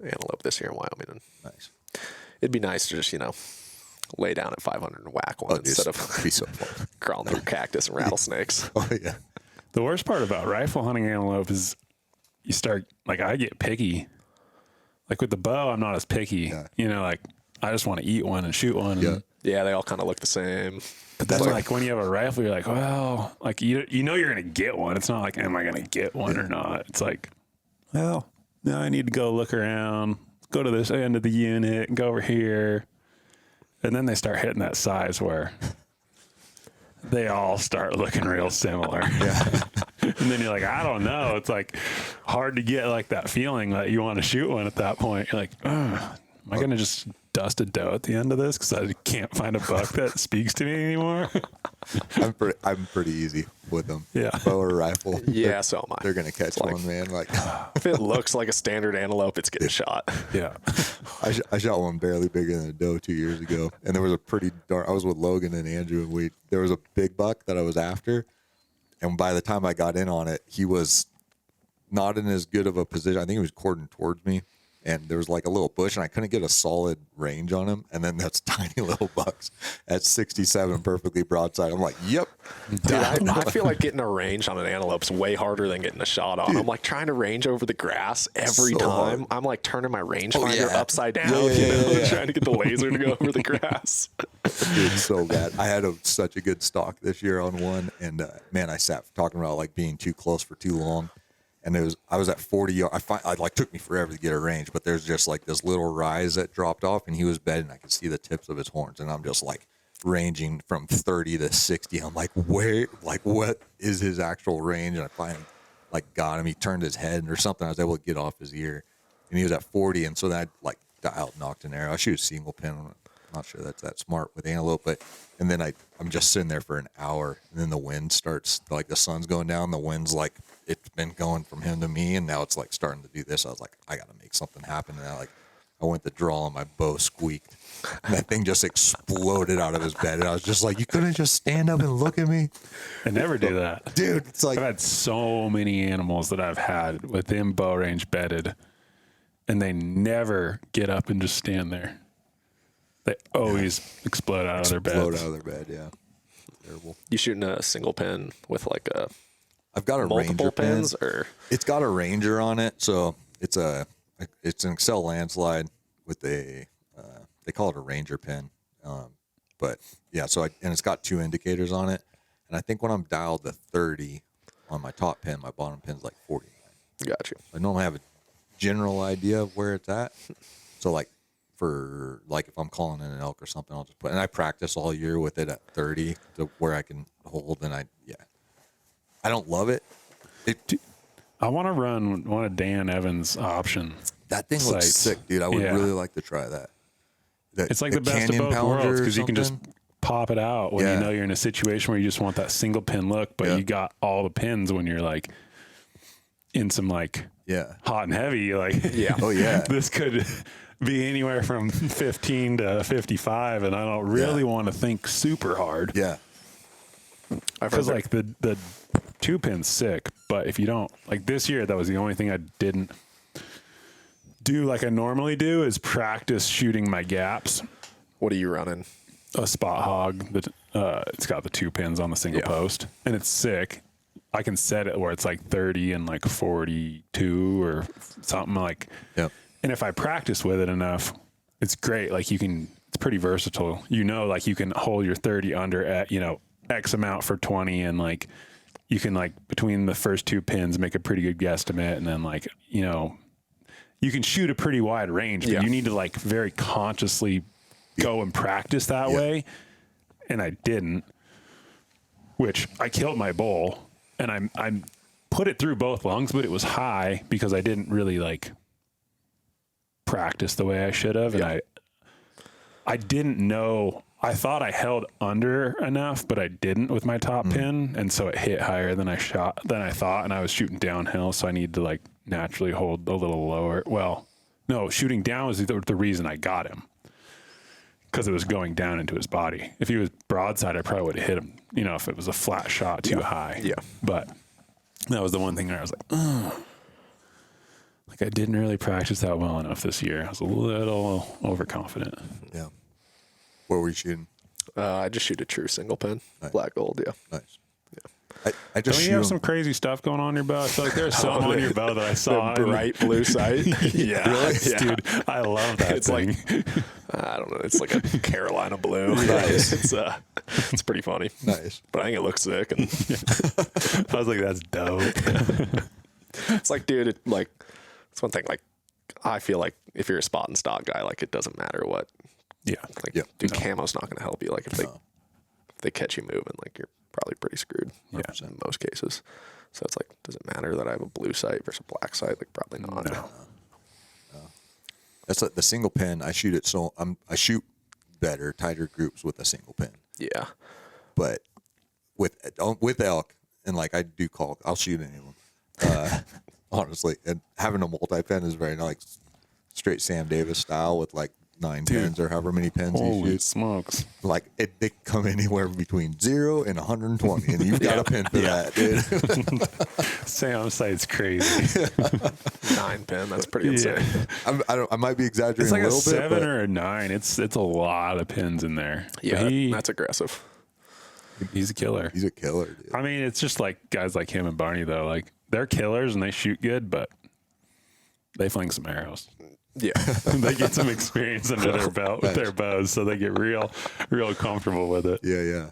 antelope this year in Wyoming. And Nice. it'd be nice to just, lay down at 500 and whack one instead of be so fun. crawling through cactus and rattlesnakes. Oh yeah. The worst part about rifle hunting antelope is you start, like, I get picky. Like with the bow, I'm not as picky. Yeah. Like I just want to eat one and shoot one. Yeah. And, Yeah, they all kind of look the same. but then like when you have a rifle, you're like, well, like you know you're going to get one. It's not like, am I going to get one or not? It's like, well, now I need to go look around, go to this end of the unit and go over here. And then they start hitting that size where they all start looking real similar. Yeah. And then you're like, I don't know. It's like hard to get like that feeling that you want to shoot one at that point. You're like, am I going to just dust a doe at the end of this because I can't find a buck that speaks to me anymore? I'm pretty easy with them. Yeah. Bow or rifle. Yeah, so am I. They're gonna catch one, man. Like If it looks like a standard antelope, it's getting shot. Yeah. I shot one barely bigger than a doe 2 years ago, and there was a pretty dark. I was with Logan and Andrew, and there was a big buck that I was after, and by the time I got in on it, he was not in as good of a position. I think he was quartering towards me, and there was like a little bush, and I couldn't get a solid range on him. And then that's tiny little bucks at 67, perfectly broadside. I'm like, yep. Dude, I feel like getting a range on an antelope's way harder than getting a shot on. I'm like trying to range over the grass every So time. hard. I'm like turning my rangefinder yeah. upside down, Yeah. trying to get the laser to go over the grass. Dude, so bad. I had such a good stalk this year on one, and man, I sat talking about like being too close for too long. And I was at 40 yards. I like took me forever to get a range, but there's just like this little rise that dropped off, and he was bedding. I could see the tips of his horns, and I'm just like ranging from 30 to 60. I'm like, where, like, what is his actual range? And I finally like got him. He turned his head or something. I was able to get off his ear, and he was at 40. And so then I like dialed, knocked an arrow. I shoot a single pin. I'm not sure that's that smart with antelope, but and then I'm just sitting there for an hour, and then the wind starts, like the sun's going down, the wind's like, it's been going from him to me, and now it's like starting to do this. I was like, I got to make something happen. And I went to draw, and my bow squeaked, and that thing just exploded out of his bed. And I was just like, you couldn't just stand up and look at me? I never do that. Dude, it's like, I've had so many animals that I've had within bow range bedded, and they never get up and just stand there. They always explode out of their beds. explode out of their bed, yeah. Terrible. You shooting a single pin with like a I've got a multiple Ranger pin. pins, or It's got a Ranger on it, so it's an Excel landslide with they call it a Ranger pin, but yeah. So and it's got two indicators on it, and I think when I'm dialed to 30 on my top pin, my bottom pin's like 49. got you. I normally have a general idea of where it's at, so like for like if I'm calling in an elk or something, I'll just put, and I practice all year with it at 30 to where I can hold, and I don't love it. I want to run one of Dan Evans' option. That thing looks sights. sick, dude. I would really like to try that. It's like the best of Canyon both Pounder worlds or because you can just something? pop it out when you know you're in a situation where you just want that single pin look, but you got all the pins when you're like in some like hot and heavy. Like, Oh yeah. this could be anywhere from 15 to 55, and I don't really want to think super hard. Yeah. Because like the two pin's sick, but if you don't, like this year, that was the only thing I didn't do like I normally do is practice shooting my gaps. What are you running? A spot hog that it's got the two pins on the single post, and it's sick. I can set it where it's like 30 and like 42 or something like. Yep. And if I practice with it enough, it's great. Like it's pretty versatile. Like you can hold your 30 under at X amount for 20, and like you can like between the first two pins make a pretty good guesstimate, and then like you you can shoot a pretty wide range, but you need to like very consciously go and practice that way. And I didn't, which I killed my bull, and I put it through both lungs, but it was high because I didn't really like practice the way I should have. And I didn't know, I thought I held under enough, but I didn't with my top pin. And so it hit higher than I thought. And I was shooting downhill. So I needed to like naturally hold a little lower. Well, no, shooting down was the reason I got him, because it was going down into his body. If he was broadside, I probably would have hit him, you know, if it was a flat shot too high. Yeah. But that was the one thing where I was like, oh, like I didn't really practice that well enough this year. I was a little overconfident. Yeah. What were you shooting? I just shoot a true single pin, black gold. Yeah. Nice. I just Don't you have some crazy stuff going on your bow? I feel like there's some on your bow that I saw. The bright blue sight. Yeah. Really? Yeah. Dude, I love that It's thing. like, I don't know. It's like a Carolina blue. Nice. It's pretty funny. Nice. But I think it looks sick. And I was like, that's dope. it's like, dude, it's one thing. Like, I feel like if you're a spot and stock guy, like it doesn't matter what. Yeah. Like, dude, camo's not going to help you. Like if they catch you moving, like you're probably pretty screwed. In most cases. So it's like, does it matter that I have a blue sight versus a black sight? Like probably not. No. That's like the single pin. I shoot it I shoot better, tighter groups with a single pin. Yeah. But with elk, and like I do call, I'll shoot any of them. Honestly, and having a multi pin is very like straight Sam Davis style with like 9 pins or however many pins you Holy shoot. Smokes. Like they come anywhere between 0 and 120, and you've got a pin for that, dude. Sam sight's crazy. 9 pin. That's pretty insane. I might be exaggerating. It's like a little a 7 bit, or a 9. It's a lot of pins in there. Yeah, that's aggressive. He's a killer. He's a killer, dude. I mean, it's just like guys like him and Barney though. Like they're killers and they shoot good, but they fling some arrows. Yeah. They get some experience under their belt with their bows, so they get real comfortable with it. Yeah.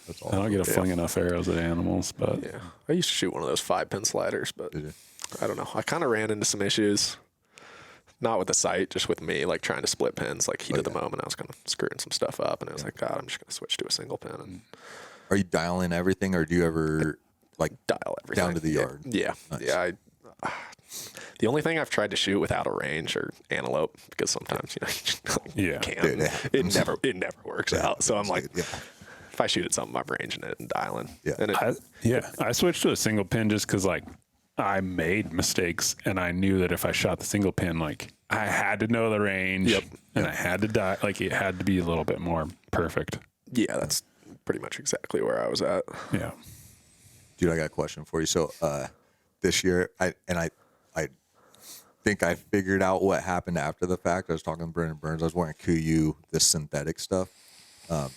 That's awesome. I don't get to fling enough arrows at animals, but I used to shoot one of those 5-pin sliders, but I don't know. I kind of ran into some issues, not with the sight, just with me, like trying to split pins, like heat of the moment. I was kind of screwing some stuff up, and I was like, God, I'm just going to switch to a single pin. And are you dialing everything, or do you ever like dial everything down to the yard? Yeah. Nice. Yeah. The only thing I've tried to shoot without a range or antelope, because sometimes you can't. It never works out. So I'm like, if I shoot at something, I'm ranging it and dialing. Yeah. And I switched to a single pin just because like I made mistakes, and I knew that if I shot the single pin, like I had to know the range, and I had to die. Like it had to be a little bit more perfect. Yeah, that's pretty much exactly where I was at. Yeah, dude, I got a question for you. So this year, I think I figured out what happened after the fact. I was talking to Brendan Burns. I was wearing Kuiu, this synthetic stuff.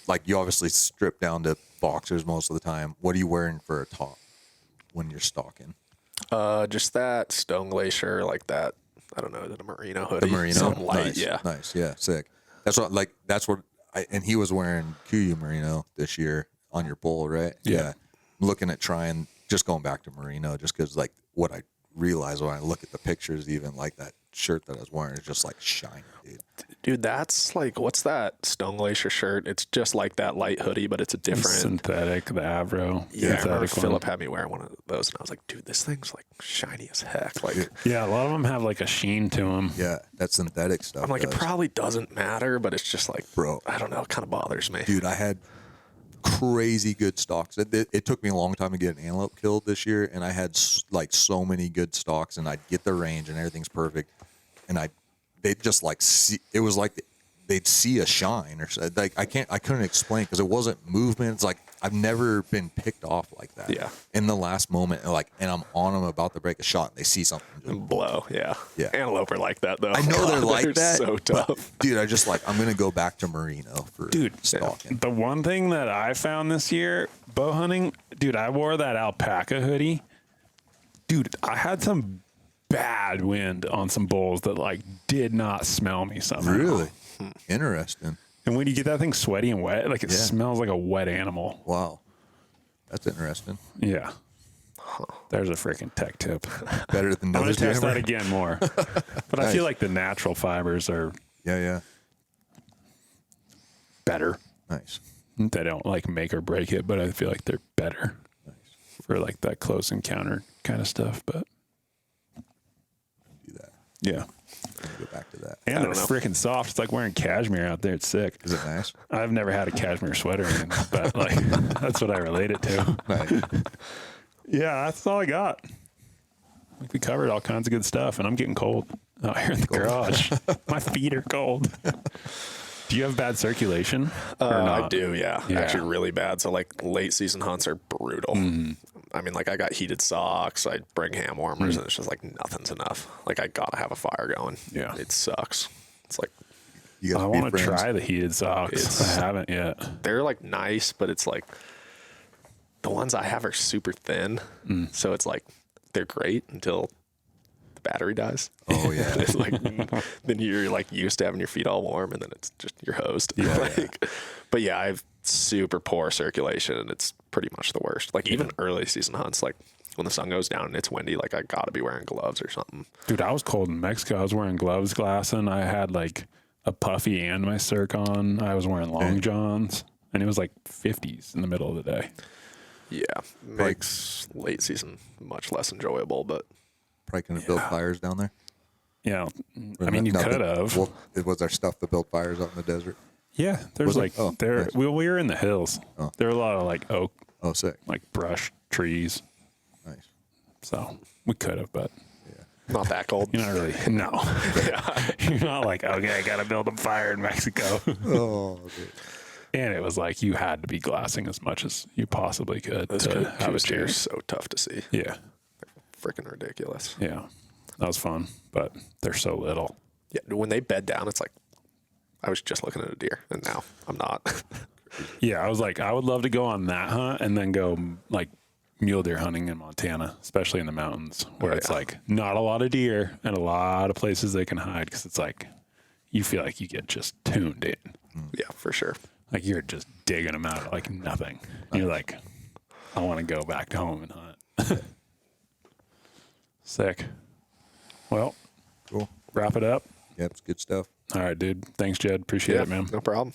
Like you obviously strip down to boxers most of the time. What are you wearing for a top when you're stalking? Just that Stone Glacier, like that. I don't know, is it a merino hoodie? The merino, something light, nice, yeah, sick. That's what. And he was wearing Kuiu merino this year on your bull, right? Yeah. Looking at trying, just going back to merino, just because like what I realize when I look at the pictures, even like that shirt that I was wearing is just like shiny, dude. Dude, that's like, what's that Stone Glacier shirt? It's just like that light hoodie, but it's a different synthetic, the Avro. Yeah, I remember Philip had me wearing one of those, and I was like, dude, this thing's like shiny as heck. Like, yeah, a lot of them have like a sheen to them. Yeah, that synthetic stuff. I'm like, it probably doesn't matter, but it's just like, bro, I don't know, it kind of bothers me. Dude, I had crazy good stalks. It took me a long time to get an antelope killed this year, and I had like so many good stalks, and I'd get the range and everything's perfect, and they'd just like see, it was like they'd see a shine or something. Like I couldn't explain because it wasn't movement. It's like I've never been picked off like that. Yeah. In the last moment, and I'm on them about to break a shot, and they see something and blow. Yeah. Yeah. Antelope are like that though. I know they're like that. So tough. But, dude, I just I'm gonna go back to merino for stalking. The one thing that I found this year bow hunting, dude, I wore that alpaca hoodie. Dude, I had some bad wind on some bulls that like did not smell me somehow. Really? Interesting. And when you get that thing sweaty and wet, like it smells like a wet animal. Wow. That's interesting. Yeah. There's a freaking tech tip. Better than I'm gonna nose test that jammer. again more. But I feel like the natural fibers are Yeah. better. Nice. They don't like make or break it, but I feel like they're better for like that close encounter kind of stuff. But Do that. yeah. Go back to that. And they're freaking soft. It's like wearing cashmere out there. It's sick. Is it nice? I've never had a cashmere sweater, but like that's what I relate it to. Nice. Yeah, that's all I got. Like we covered all kinds of good stuff, and I'm getting cold out here in the garage. My feet are cold. Do you have bad circulation? I do, yeah. Yeah. Actually, really bad. So, like, late season hunts are brutal. I mean, like, I got heated socks. I bring hand warmers, and it's just like nothing's enough. Like, I gotta have a fire going. Yeah. It sucks. It's like You guys I be want to friends? try the heated socks. I haven't yet. they're like nice, but it's like the ones I have are super thin. So it's like they're great until the battery dies. Oh yeah. It's like then you're like used to having your feet all warm, and then it's just you're hosed. Yeah. Like, but yeah, I have super poor circulation, and it's pretty much the worst. Like even early season hunts, like when the sun goes down and it's windy, like I gotta be wearing gloves or something. Dude, I was cold in Mexico. I was wearing gloves, glassing. I had like a puffy and my circ on. I was wearing long johns, and it was like 50s in the middle of the day. Yeah, makes late season much less enjoyable, but Probably couldn't build fires down there. Yeah, I mean, you could have. Well, was there stuff to build fires out in the desert? Yeah, there's Was it? like Oh, there. nice. We were in the hills. Oh. There were a lot of like oak, Oh, sick. like brush, trees. Nice. So we could have, but not that cold. you're not really. No, you're not like okay, I got to build a fire in Mexico. Oh, dude. And it was like you had to be glassing as much as you possibly could Those to have a coos are chance. so tough to see. Yeah, Freaking ridiculous. yeah, that was fun, but they're so little. Yeah, when they bed down, it's like I was just looking at a deer, and now I'm not. Yeah, I was like, I would love to go on that hunt and then go like mule deer hunting in Montana, especially in the mountains where it's like not a lot of deer and a lot of places they can hide because it's like you feel like you get just tuned in. Yeah, for sure. Like you're just digging them out like nothing. You're like, I want to go back home and hunt. Sick. Well, Cool. wrap it up. Yep, it's good stuff. All right, dude. Thanks, Jed. Appreciate it, man. No problem.